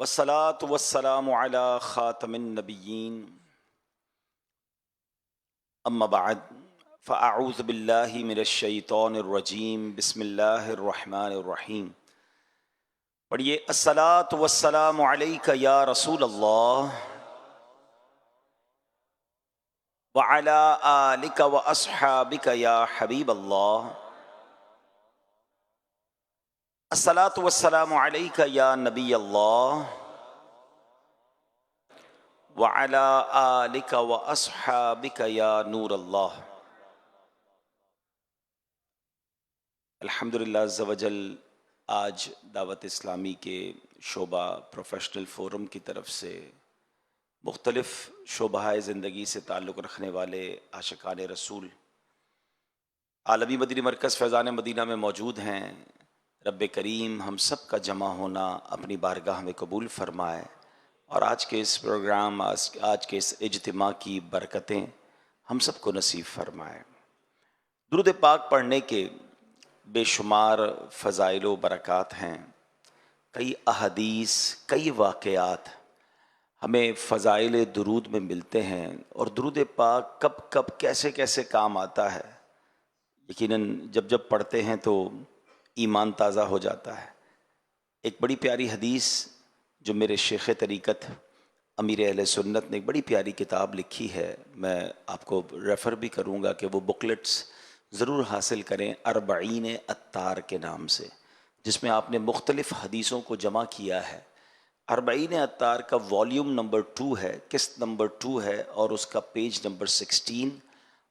والصلاة والسلام على خاتم النبيين أما بعد فأعوذ بالله من الشیطان الرجیم بسم اللہ الرحمن الرحیم. پڑھیے الصلاة والسلام علیک یا رسول اللہ وعلی آلک واصحابک یا حبیب اللہ. الصلاة والسلام علیک یا نبی اللہ وعلی آلک واصحابک یا نور اللہ. الحمدللہ عز وجل آج دعوت اسلامی کے شعبہ پروفیشنل فورم کی طرف سے مختلف شعبہ زندگی سے تعلق رکھنے والے عاشقان رسول عالمی مدنی مرکز فیضان مدینہ میں موجود ہیں. رب کریم ہم سب کا جمع ہونا اپنی بارگاہ میں قبول فرمائے اور آج کے اس پروگرام آج کے اس اجتماع کی برکتیں ہم سب کو نصیب فرمائے. درود پاک پڑھنے کے بے شمار فضائل و برکات ہیں. کئی احادیث کئی واقعات ہمیں فضائل درود میں ملتے ہیں اور درود پاک کب کب کیسے کیسے کام آتا ہے. یقیناً جب جب پڑھتے ہیں تو ایمان تازہ ہو جاتا ہے. ایک بڑی پیاری حدیث جو میرے شیخ طریقت امیر اہل سنت نے ایک بڑی پیاری کتاب لکھی ہے، میں آپ کو ریفر بھی کروں گا کہ وہ بکلٹس ضرور حاصل کریں، اربعین عطار کے نام سے، جس میں آپ نے مختلف حدیثوں کو جمع کیا ہے. اربعین عطار کا والیوم نمبر 2 ہے، قسط نمبر 2 ہے اور اس کا پیج نمبر 16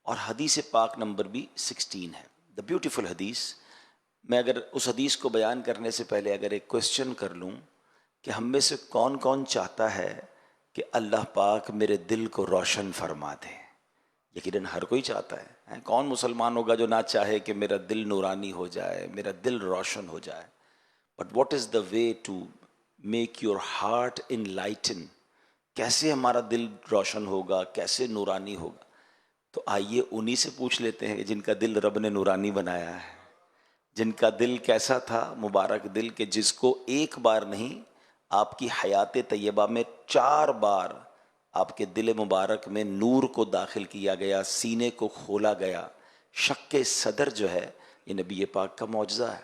اور حدیث پاک نمبر بھی 16 ہے. دا بیوٹیفل حدیث. میں اگر اس حدیث کو بیان کرنے سے پہلے اگر ایک کوسچن کر لوں کہ ہم میں سے کون کون چاہتا ہے کہ اللہ پاک میرے دل کو روشن فرما دے؟ یقیناً ہر کوئی چاہتا ہے. کون مسلمان ہوگا جو نہ چاہے کہ میرا دل نورانی ہو جائے، میرا دل روشن ہو جائے؟ But what is the way to make your heart enlighten? کیسے ہمارا دل روشن ہوگا، کیسے نورانی ہوگا؟ تو آئیے انہی سے پوچھ لیتے ہیں جن کا دل رب نے نورانی بنایا ہے، جن کا دل کیسا تھا، مبارک دل کہ جس کو ایک بار نہیں آپ کی حیات طیبہ میں 4 بار آپ کے دل مبارک میں نور کو داخل کیا گیا، سینے کو کھولا گیا. شق صدر جو ہے یہ نبی پاک کا معجزہ ہے.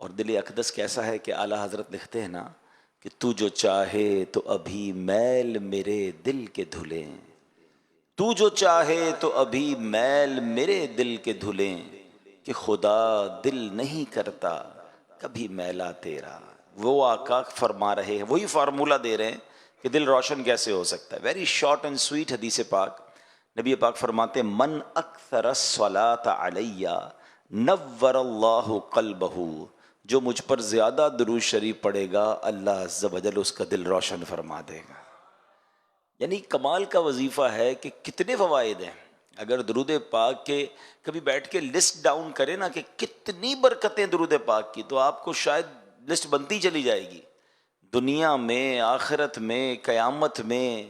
اور دل اقدس کیسا ہے کہ اعلیٰ حضرت لکھتے ہیں نا کہ تو جو چاہے تو ابھی میل میرے دل کے دھلیں، تو جو چاہے تو ابھی میل میرے دل کے دھلیں، کہ خدا دل نہیں کرتا کبھی میلا تیرا. وہ آقا فرما رہے ہیں، وہی فارمولہ دے رہے ہیں کہ دل روشن کیسے ہو سکتا ہے. ویری شارٹ اینڈ سویٹ حدیث پاک. نبی پاک فرماتے ہیں من اکثر الصلاۃ علی نور اللہ قلبہ، جو مجھ پر زیادہ درود شریف پڑھے گا اللہ عز و جل اس کا دل روشن فرما دے گا. یعنی کمال کا وظیفہ ہے کہ کتنے فوائد ہیں. اگر درود پاک کے کبھی بیٹھ کے لسٹ ڈاؤن کریں نا کہ کتنی برکتیں درود پاک کی، تو آپ کو شاید لسٹ بنتی چلی جائے گی. دنیا میں، آخرت میں، قیامت میں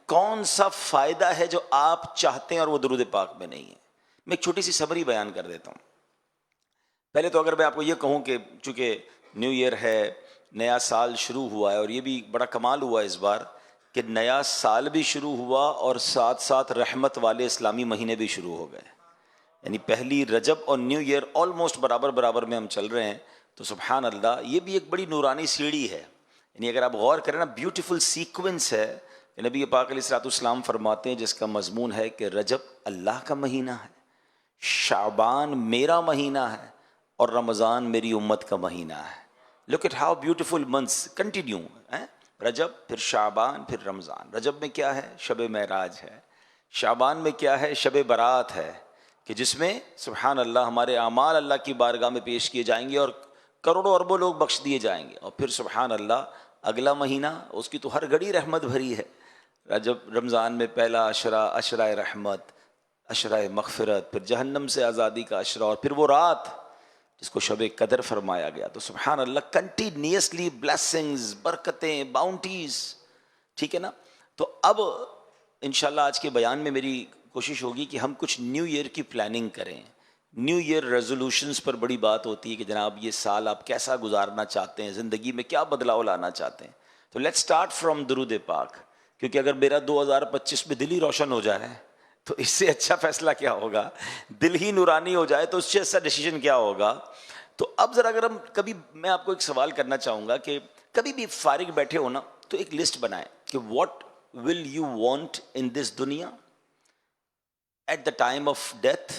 کون سا فائدہ ہے جو آپ چاہتے ہیں اور وہ درود پاک میں نہیں ہے. میں ایک چھوٹی سی سمری بیان کر دیتا ہوں. پہلے تو اگر میں آپ کو یہ کہوں کہ چونکہ نیو ایئر ہے، نیا سال شروع ہوا ہے، اور یہ بھی بڑا کمال ہوا اس بار کہ نیا سال بھی شروع ہوا اور ساتھ ساتھ رحمت والے اسلامی مہینے بھی شروع ہو گئے. یعنی پہلی رجب اور نیو ایئر آلموسٹ برابر برابر میں ہم چل رہے ہیں. تو سبحان اللہ، یہ بھی ایک بڑی نورانی سیڑھی ہے. یعنی اگر آپ غور کریں نا، بیوٹیفل سیکوینس ہے. نبی پاک علیہ الصلوۃ والسلام فرماتے ہیں جس کا مضمون ہے کہ رجب اللہ کا مہینہ ہے، شعبان میرا مہینہ ہے اور رمضان میری امت کا مہینہ ہے. Look at how beautiful months continue. رجب، پھر شعبان، پھر رمضان. رجب میں کیا ہے؟ شب معراج ہے. شعبان میں کیا ہے؟ شب برات ہے، کہ جس میں سبحان اللہ ہمارے اعمال اللہ کی بارگاہ میں پیش کیے جائیں گے اور کروڑوں اربوں لوگ بخش دیے جائیں گے. اور پھر سبحان اللہ اگلا مہینہ، اس کی تو ہر گھڑی رحمت بھری ہے. رمضان میں پہلا عشرہ، عشرہ رحمت، عشرہ مغفرت، پھر جہنم سے آزادی کا عشرہ، اور پھر وہ رات جس کو شب قدر فرمایا گیا. تو سبحان اللہ کنٹینیوسلی بلیسنگز، برکتیں، باؤنٹیز. ٹھیک ہے نا؟ تو اب انشاءاللہ آج کے بیان میں میری کوشش ہوگی کہ ہم کچھ نیو ایئر کی پلاننگ کریں. نیو ایئر ریزولوشنز پر بڑی بات ہوتی ہے کہ جناب یہ سال آپ کیسا گزارنا چاہتے ہیں، زندگی میں کیا بدلاؤ لانا چاہتے ہیں. تو لیٹ اسٹارٹ فرام درود پاک، کیونکہ اگر میرا 2025 میں دل ہی روشن ہو جائے تو اس سے اچھا فیصلہ کیا ہوگا، دل ہی نورانی ہو جائے تو اس سے اچھا ڈیسیژن کیا ہوگا۔ تو اب ذرا اگر ہم کبھی، میں آپ کو ایک سوال کرنا چاہوں گا کہ کبھی بھی فارغ بیٹھے ہو نا تو ایک لسٹ بنائیں کہ what will you want in this دنیا at the time of death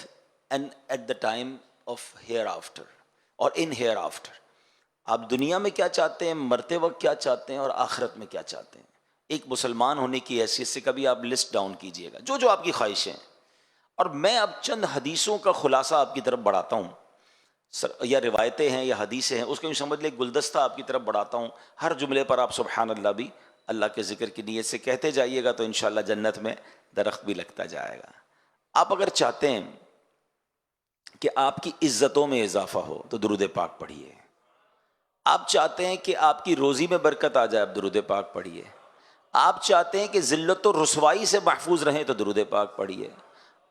and at the time of hereafter, اور ان ہیئر آفٹر۔ آپ دنیا میں کیا چاہتے ہیں، مرتے وقت کیا چاہتے ہیں، اور آخرت میں کیا چاہتے ہیں۔ ایک مسلمان ہونے کی حیثیت سے کبھی آپ لسٹ ڈاؤن کیجئے گا جو جو آپ کی خواہشیں ہیں۔ اور میں اب چند حدیثوں کا خلاصہ آپ کی طرف بڑھاتا ہوں، یا روایتیں ہیں یا حدیثیں ہیں، اس کو یوں سمجھ لیں گلدستہ آپ کی طرف بڑھاتا ہوں۔ ہر جملے پر آپ سبحان اللہ بھی اللہ کے ذکر کی نیت سے کہتے جائیے گا تو انشاءاللہ جنت میں درخت بھی لگتا جائے گا۔ آپ اگر چاہتے ہیں کہ آپ کی عزتوں میں اضافہ ہو تو درود پاک پڑھیے۔ آپ چاہتے ہیں کہ آپ کی روزی میں برکت آ جائے، آپ درود پاک پڑھیے۔ آپ چاہتے ہیں کہ ذلت و رسوائی سے محفوظ رہیں تو درود پاک پڑھیے۔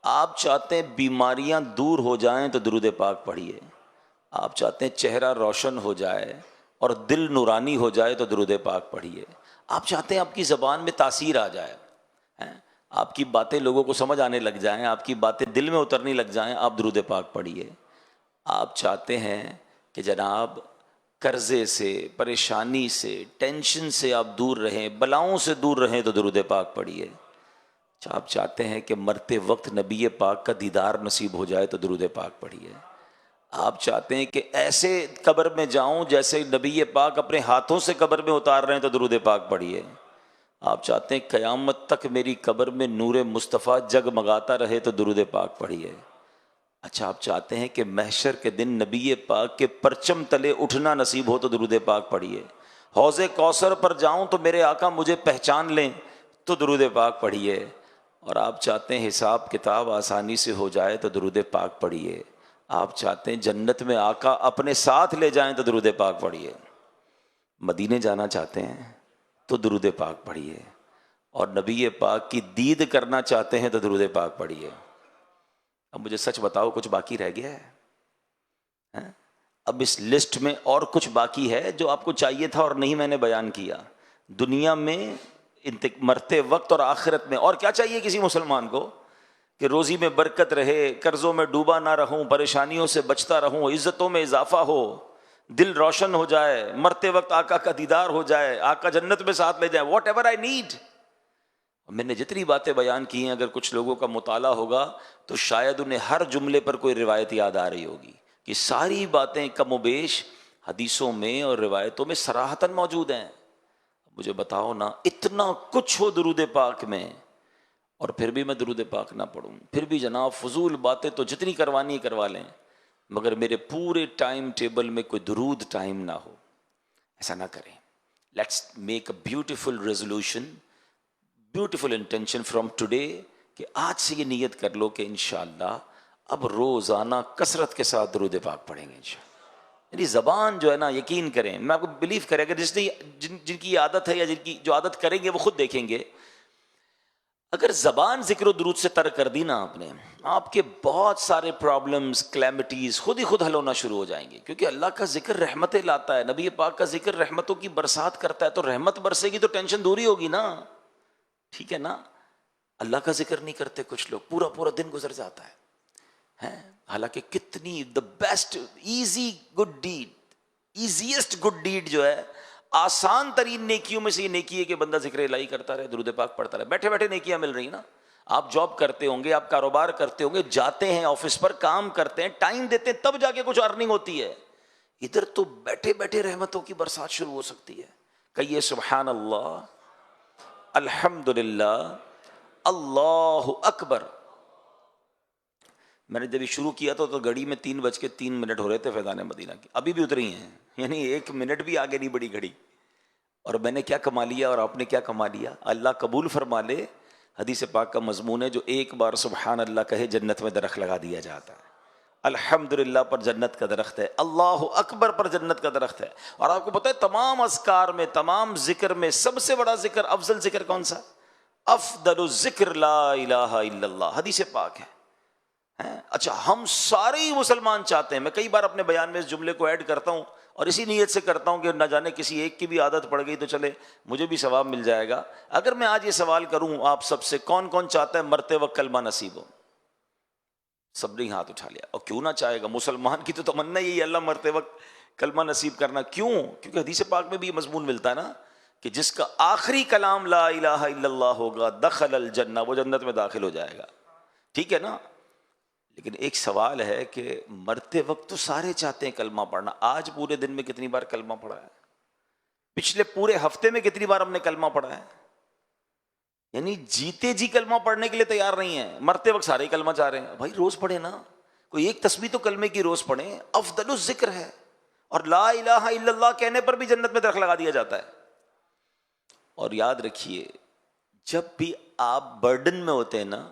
آپ چاہتے ہیں بیماریاں دور ہو جائیں تو درود پاک پڑھیے۔ آپ چاہتے ہیں چہرہ روشن ہو جائے اور دل نورانی ہو جائے تو درود پاک پڑھیے۔ آپ چاہتے ہیں آپ کی زبان میں تاثیر آ جائے، آپ کی باتیں لوگوں کو سمجھ آنے لگ جائیں، آپ کی باتیں دل میں اترنے لگ جائیں، آپ درود پاک پڑھیے۔ آپ چاہتے ہیں کہ جناب قرضے سے، پریشانی سے، ٹینشن سے آپ دور رہیں، بلاؤں سے دور رہیں تو درود پاک پڑھیے۔ آپ چاہتے ہیں کہ مرتے وقت نبی پاک کا دیدار نصیب ہو جائے تو درود پاک پڑھیے۔ آپ چاہتے ہیں کہ ایسے قبر میں جاؤں جیسے نبی پاک اپنے ہاتھوں سے قبر میں اتار رہے ہیں تو درود پاک پڑھیے۔ آپ چاہتے ہیں قیامت تک میری قبر میں نور مصطفیٰ جگمگاتا رہے تو درود پاک پڑھیے۔ اچھا، آپ چاہتے ہیں کہ محشر کے دن نبی پاک کے پرچم تلے اٹھنا نصیب ہو تو درود پاک پڑھیے۔ حوض کوثر پر جاؤں تو میرے آقا مجھے پہچان لیں تو درود پاک پڑھیے۔ اور آپ چاہتے ہیں حساب کتاب آسانی سے ہو جائے تو درود پاک پڑھیے۔ آپ چاہتے ہیں جنت میں آقا اپنے ساتھ لے جائیں تو درود پاک پڑھیے۔ مدینے جانا چاہتے ہیں تو درود پاک پڑھیے، اور نبی پاک کی دید کرنا چاہتے ہیں تو درود پاک پڑھیے۔ اب مجھے سچ بتاؤ کچھ باقی رہ گیا ہے؟ اب اس لسٹ میں اور کچھ باقی ہے جو آپ کو چاہیے تھا اور نہیں میں نے بیان کیا۔ دنیا میں مرتے وقت اور آخرت میں اور کیا چاہیے کسی مسلمان کو؟ کہ روزی میں برکت رہے، قرضوں میں ڈوبا نہ رہوں، پریشانیوں سے بچتا رہوں، عزتوں میں اضافہ ہو، دل روشن ہو جائے، مرتے وقت آقا کا دیدار ہو جائے، آقا جنت میں ساتھ لے جائے، واٹ ایور آئی نیڈ۔ میں نے جتنی باتیں بیان کی ہیں اگر کچھ لوگوں کا مطالعہ ہوگا تو شاید انہیں ہر جملے پر کوئی روایت یاد آ رہی ہوگی، کہ ساری باتیں کم و بیش حدیثوں میں اور روایتوں میں صراحتاً موجود ہیں۔ مجھے بتاؤ نا، اتنا کچھ ہو درود پاک میں اور پھر بھی میں درود پاک نہ پڑھوں، پھر بھی جناب فضول باتیں تو جتنی کروانی کروا لیں، مگر میرے پورے ٹائم ٹیبل میں کوئی درود ٹائم نہ ہو۔ ایسا نہ کریں۔ Let's make a beautiful resolution, beautiful intention from today, کہ آج سے یہ نیت کر لو کہ انشاءاللہ اب روزانہ کثرت کے ساتھ درود پاک پڑھیں گے انشاءاللہ۔ یعنی زبان جو ہے نا، یقین کریں، میں آپ کو بلیو کریں کہ جس نے جن کی عادت ہے یا جن کی جو عادت کریں گے وہ خود دیکھیں گے، اگر زبان ذکر و درود سے ترک کر دی نا آپ نے، آپ کے بہت سارے پرابلمز، کلیمٹیز خود ہی خود حل ہونا شروع ہو جائیں گے، کیونکہ اللہ کا ذکر رحمتیں لاتا ہے، نبی پاک کا ذکر رحمتوں کی برسات کرتا ہے، تو رحمت برسے گی تو ٹینشن دوری ہوگی نا، ٹھیک ہے نا۔ اللہ کا ذکر نہیں کرتے کچھ لوگ، پورا پورا دن گزر جاتا ہے، حالانکہ کتنی the best easy good deed, easiest good deed جو ہے، آسان ترین نیکیوں میں سے یہ نیکی ہے کہ بندہ ذکر الہی کرتا رہے، درود پاک پڑھتا رہے۔ بیٹھے بیٹھے نیکیاں مل رہی نا، آپ جاب کرتے ہوں گے، آپ کاروبار کرتے ہوں گے، جاتے ہیں آفس پر، کام کرتے ہیں، ٹائم دیتے ہیں، تب جا کے کچھ ارننگ ہوتی ہے۔ ادھر تو بیٹھے بیٹھے رحمتوں کی برسات شروع ہو سکتی ہے۔ کہیے سبحان اللہ، الحمدللہ، اللہ اکبر۔ میں نے جب یہ شروع کیا تو گھڑی میں 3:03 ہو رہے تھے فیضان مدینہ کی، ابھی بھی اتری ہیں، یعنی 1 منٹ بھی آگے نہیں بڑھی گھڑی۔ اور میں نے کیا کما لیا اور آپ نے کیا کما لیا، اللہ قبول فرما لے۔ حدیث پاک کا مضمون ہے جو ایک بار سبحان اللہ کہے جنت میں درخت لگا دیا جاتا ہے، الحمدللہ پر جنت کا درخت ہے، اللہ اکبر پر جنت کا درخت ہے۔ اور آپ کو پتہ ہے تمام اذکار میں، تمام ذکر میں سب سے بڑا ذکر، افضل ذکر کون سا؟ افضل الذکر لا الہ الا اللہ، حدیث پاک ہے۔ اچھا، ہم سارے ہی مسلمان چاہتے ہیں، میں کئی بار اپنے بیان میں اس جملے کو ایڈ کرتا ہوں، اور اسی نیت سے کرتا ہوں کہ نہ جانے کسی ایک کی بھی عادت پڑ گئی تو چلے مجھے بھی ثواب مل جائے گا. اگر میں آج یہ سوال کروں آپ سب سے، کون کون چاہتا ہے مرتے وقت کلمہ نصیب ہو؟ سب نے ہاتھ اٹھا لیا. اور کیوں نہ چاہے گا، مسلمان کی تو تمنا یہی ہے اللہ مرتے وقت کلمہ نصیب کرنا. کیوں؟ کیونکہ حدیث پاک میں بھی یہ مضمون ملتا ہے نا کہ جس کا آخری کلام لا الہ الا اللہ ہوگا دخل الجنہ، وہ جنت میں داخل ہو جائے گا. ٹھیک ہے نا؟ لیکن ایک سوال ہے کہ مرتے وقت تو سارے چاہتے ہیں کلمہ پڑھنا. آج پورے دن میں کتنی بار کلمہ پڑھا ہے؟ پچھلے پورے ہفتے میں کتنی بار ہم نے کلمہ پڑھا ہے؟ یعنی جیتے جی کلمہ پڑھنے کے لیے تیار نہیں ہے، مرتے وقت سارے کلمہ چاہ رہے ہیں. بھائی روز پڑھے نا، کوئی ایک تسبیح تو کلمے کی روز پڑھیں، افضل الذکر ہے. اور لا الہ الا اللہ کہنے پر بھی جنت میں درخت لگا دیا جاتا ہے. اور یاد رکھیے جب بھی آپ برڈن میں ہوتے ہیں نا،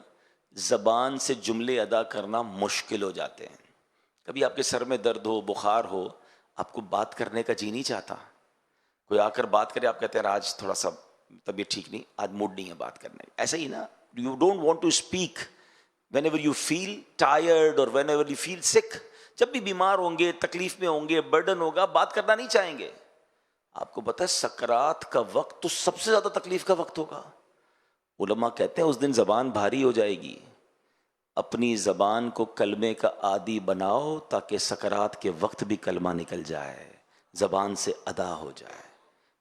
زبان سے جملے ادا کرنا مشکل ہو جاتے ہیں. کبھی آپ کے سر میں درد ہو، بخار ہو، آپ کو بات کرنے کا جی نہیں چاہتا، کوئی آ کر بات کرے آپ کہتے ہیں آج تھوڑا سا طبیعت ٹھیک نہیں، آج موڈ نہیں ہے بات کرنے. ایسا ہی نا، you don't want to speak whenever you feel tired اور whenever you feel sick. جب بھی بیمار ہوں گے، تکلیف میں ہوں گے، برڈن ہوگا، بات کرنا نہیں چاہیں گے. آپ کو پتہ ہے سکرات کا وقت تو سب سے زیادہ تکلیف کا وقت ہوگا. علماء کہتے ہیں اس دن زبان بھاری ہو جائے گی. اپنی زبان کو کلمے کا عادی بناؤ تاکہ سکرات کے وقت بھی کلمہ نکل جائے، زبان سے ادا ہو جائے.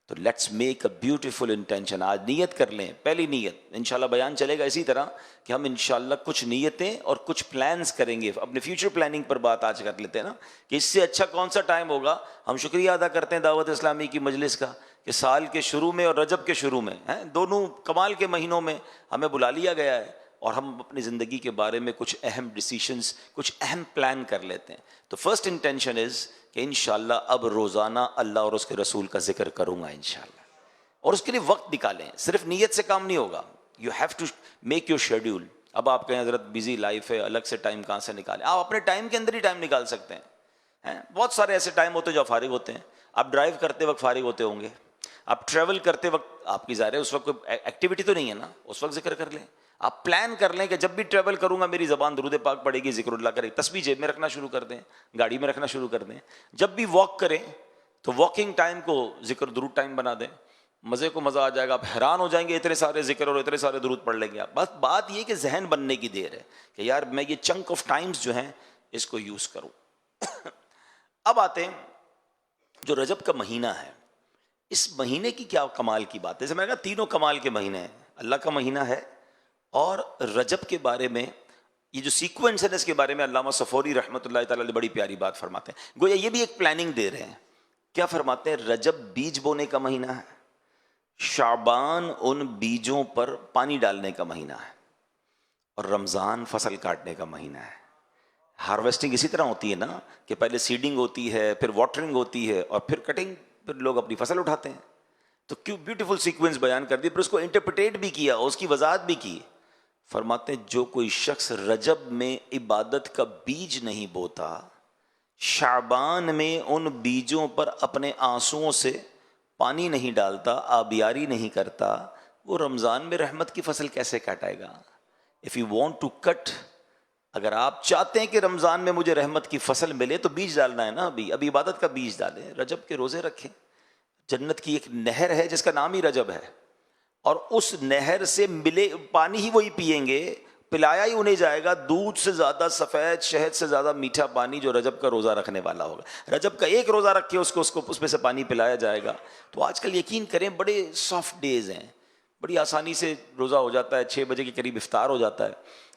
تو let's make a beautiful intention. آج نیت کر لیں. پہلی نیت انشاءاللہ بیان چلے گا اسی طرح کہ ہم انشاءاللہ کچھ نیتیں اور کچھ پلانز کریں گے. اپنے فیوچر پلاننگ پر بات آج کر لیتے ہیں نا کہ اس سے اچھا کون سا ٹائم ہوگا. ہم شکریہ ادا کرتے ہیں دعوت اسلامی کی مجلس کا کہ سال کے شروع میں اور رجب کے شروع میں دونوں کمال کے مہینوں میں ہمیں بلا لیا گیا ہے اور ہم اپنی زندگی کے بارے میں کچھ اہم ڈیسیشنز، کچھ اہم پلان کر لیتے ہیں. تو فرسٹ انٹینشن از کہ انشاءاللہ اب روزانہ اللہ اور اس کے رسول کا ذکر کروں گا انشاءاللہ. اور اس کے لیے وقت نکالیں. صرف نیت سے کام نہیں ہوگا. You have to make your schedule. اب آپ کہیں حضرت بزی لائف ہے، الگ سے ٹائم کہاں سے نکالیں؟ آپ اپنے ٹائم کے اندر ہی ٹائم نکال سکتے ہیں. بہت سارے ایسے ٹائم ہوتے ہیں جو فارغ ہوتے ہیں. آپ ڈرائیو کرتے وقت فارغ ہوتے ہوں گے، آپ ٹریول کرتے وقت آپ کی ظاہر ہے اس وقت کوئی ایکٹیویٹی تو نہیں ہے نا، اس وقت ذکر کر لیں. آپ پلان کر لیں کہ جب بھی ٹریول کروں گا میری زبان درود پاک پڑے گی، ذکر اللہ کرے. تسبیح جیب میں رکھنا شروع کر دیں، گاڑی میں رکھنا شروع کر دیں. جب بھی واک کریں تو واکنگ ٹائم کو ذکر درود ٹائم بنا دیں. مزے کو مزہ آ جائے گا. آپ حیران ہو جائیں گے اتنے سارے ذکر اور اتنے سارے درود پڑھ لیں گے آپ. بس بات یہ کہ ذہن بننے کی دیر ہے کہ یار میں یہ چنک آف ٹائمز جو ہیں اس کو یوز کروں. اب آتے ہیں جو رجب کا مہینہ ہے، اس مہینے کی کیا کمال کی بات ہے. جیسے میں نے کہا تینوں کمال کے مہینے ہیں. اللہ کا مہینہ ہے اور رجب کے بارے میں یہ جو سیکوینس ہے اس کے بارے میں علامہ صفوری رحمۃ اللہ تعالی علیہ بڑی پیاری بات فرماتے ہیں. گویا یہ بھی ایک پلاننگ دے رہے ہیں. کیا فرماتے ہیں؟ رجب بیج بونے کا مہینہ ہے، شعبان ان بیجوں پر پانی ڈالنے کا مہینہ ہے، اور رمضان فصل کاٹنے کا مہینہ ہے. ہارویسٹنگ اسی طرح ہوتی ہے نا کہ پہلے سیڈنگ ہوتی ہے، پھر واٹرنگ ہوتی ہے، اور پھر کٹنگ، پھر لوگ اپنی فصل اٹھاتے ہیں. تو کیوں بیوٹیفل سیکوینس بیان کر دی، پھر اس کو انٹرپریٹ بھی کیا، اس کی وضاحت بھی کی. فرماتے ہیں جو کوئی شخص رجب میں عبادت کا بیج نہیں بوتا، شعبان میں ان بیجوں پر اپنے آنسوؤں سے پانی نہیں ڈالتا، آبیاری نہیں کرتا، وہ رمضان میں رحمت کی فصل کیسے کاٹائے گا؟ If you want to cut, اگر آپ چاہتے ہیں کہ رمضان میں مجھے رحمت کی فصل ملے تو بیج ڈالنا ہے نا. ابھی عبادت کا بیج ڈالیں، رجب کے روزے رکھیں. جنت کی ایک نہر ہے جس کا نام ہی رجب ہے، اور اس نہر سے ملے پانی ہی وہی پیئیں گے، پلایا ہی انہیں جائے گا دودھ سے زیادہ سفید، شہد سے زیادہ میٹھا پانی جو رجب کا روزہ رکھنے والا ہوگا. رجب کا ایک روزہ رکھ کے اس کو اس میں سے پانی پلایا جائے گا. تو آج کل یقین کریں بڑے سافٹ ڈیز ہیں، بڑی آسانی سے روزہ ہو جاتا ہے، 6 بجے کے قریب افطار ہو جاتا ہے.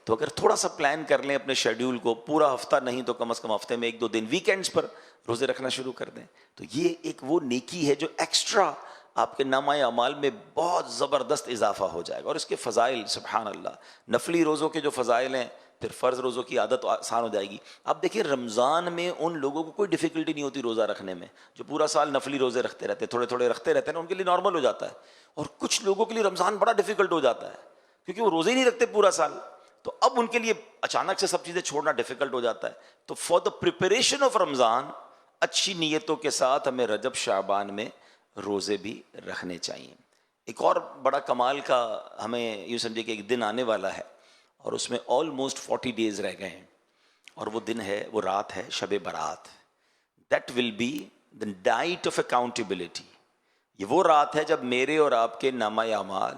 تو اگر تھوڑا سا پلان کر لیں اپنے شیڈیول کو، پورا ہفتہ نہیں تو کم از کم ہفتے میں 1-2 دن ویکینڈز پر روزے رکھنا شروع کر دیں، تو یہ ایک وہ نیکی ہے جو ایکسٹرا آپ کے نامہ اعمال میں بہت زبردست اضافہ ہو جائے گا. اور اس کے فضائل سبحان اللہ، نفلی روزوں کے جو فضائل ہیں، پھر فرض روزوں کی عادت آسان ہو جائے گی. آپ دیکھیں رمضان میں ان لوگوں کو کوئی ڈیفیکلٹی نہیں ہوتی روزہ رکھنے میں جو پورا سال نفلی روزے رکھتے رہتے، تھوڑے تھوڑے رکھتے رہتے ہیں نا، ان کے لیے نارمل ہو جاتا ہے. اور کچھ لوگوں کے لیے رمضان بڑا ڈیفیکلٹ ہو جاتا ہے کیونکہ وہ روزے ہی نہیں رکھتے پورا سال. تو اب ان کے لیے اچانک سے سب چیزیں چھوڑنا ڈیفیکلٹ ہو جاتا ہے. تو فار دا پریپریشن آف رمضان اچھی نیتوں کے ساتھ ہمیں رجب شعبان میں روزے بھی رکھنے چاہیے. ایک اور بڑا کمال کا ہمیں یوں سمجھے کہ ایک دن آنے والا ہے اور اس میں آلموسٹ 40 ڈیز رہ گئے ہیں، اور وہ دن ہے، وہ رات ہے شب برات. That will be the night of accountability. یہ وہ رات ہے جب میرے اور آپ کے نامہ اعمال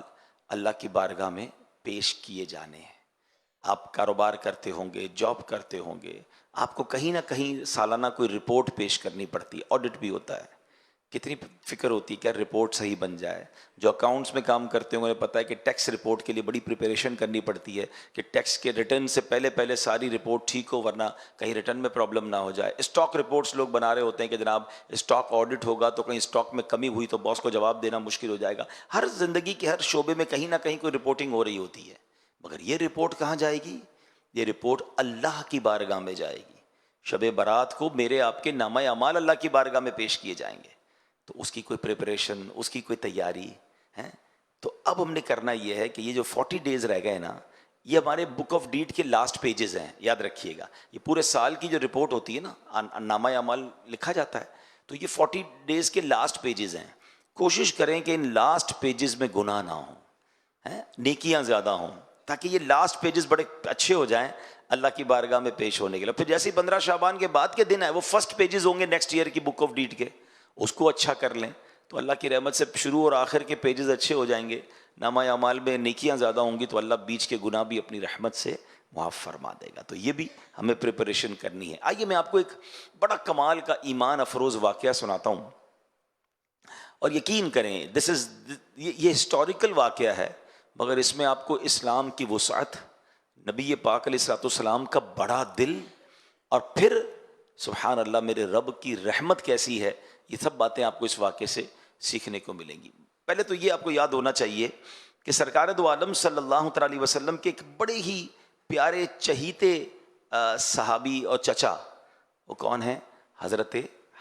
اللہ کی بارگاہ میں پیش کیے جانے ہیں. آپ کاروبار کرتے ہوں گے, جاب کرتے ہوں گے, آپ کو کہیں نہ کہیں سالانہ کوئی رپورٹ پیش کرنی پڑتی ہے, آڈٹ بھی ہوتا ہے. کتنی فکر ہوتی ہے کہ رپورٹ صحیح بن جائے. جو اکاؤنٹس میں کام کرتے ہوں انہیں پتہ ہے کہ ٹیکس رپورٹ کے لیے بڑی پریپریشن کرنی پڑتی ہے کہ ٹیکس کے ریٹرن سے پہلے ساری رپورٹ ٹھیک ہو, ورنہ کہیں ریٹرن میں پرابلم نہ ہو جائے. اسٹاک رپورٹس لوگ بنا رہے ہوتے ہیں کہ جناب اسٹاک آڈٹ ہوگا تو کہیں اسٹاک میں کمی ہوئی تو باس کو جواب دینا مشکل ہو جائے گا. ہر زندگی کے ہر شعبے میں کہیں نہ کہیں کوئی رپورٹنگ ہو رہی ہوتی ہے. مگر یہ رپورٹ کہاں جائے گی؟ یہ رپورٹ اللہ کی بارگاہ میں جائے گی. شب برات کو میرے آپ کے نامہ اعمال اللہ کی بارگاہ میں پیش کیے جائیں گے. تو اس کی کوئی پریپریشن, اس کی کوئی تیاری ہے. تو اب ہم نے کرنا یہ ہے کہ یہ جو 40 days رہ گئے نا, یہ ہمارے بک آف ڈیڈ کے لاسٹ پیجز ہیں. یاد رکھیے گا, یہ پورے سال کی جو رپورٹ ہوتی ہے نا, نامہ اعمال لکھا جاتا ہے, تو یہ 40 days کے لاسٹ پیجز ہیں. کوشش کریں کہ ان لاسٹ پیجز میں گناہ نہ ہوں, نیکیاں زیادہ ہوں, تاکہ یہ لاسٹ پیجز بڑے اچھے ہو جائیں اللہ کی بارگاہ میں پیش ہونے کے لیے. پھر جیسے 15 شعبان کے بعد کے دن ہے وہ فرسٹ پیجز ہوں گے نیکسٹ ایئر کی بک آف ڈیڈ کے, اس کو اچھا کر لیں تو اللہ کی رحمت سے شروع اور آخر کے پیجز اچھے ہو جائیں گے. نامہ اعمال میں نیکیاں زیادہ ہوں گی تو اللہ بیچ کے گناہ بھی اپنی رحمت سے معاف فرما دے گا. تو یہ بھی ہمیں پریپریشن کرنی ہے. آئیے میں آپ کو ایک بڑا کمال کا ایمان افروز واقعہ سناتا ہوں, اور یقین کریں یہ ہسٹوریکل واقعہ ہے, مگر اس میں آپ کو اسلام کی وسعت, نبی پاک علیہ الصلوۃ والسلام کا بڑا دل, اور پھر سبحان اللہ میرے رب کی رحمت کیسی ہے, یہ سب باتیں آپ کو اس واقعے سے سیکھنے کو ملیں گی. پہلے تو یہ آپ کو یاد ہونا چاہیے کہ سرکار دو عالم صلی اللہ تعالی علیہ وسلم کے ایک بڑے ہی پیارے چہیتے صحابی اور چچا, وہ کون ہیں؟ حضرت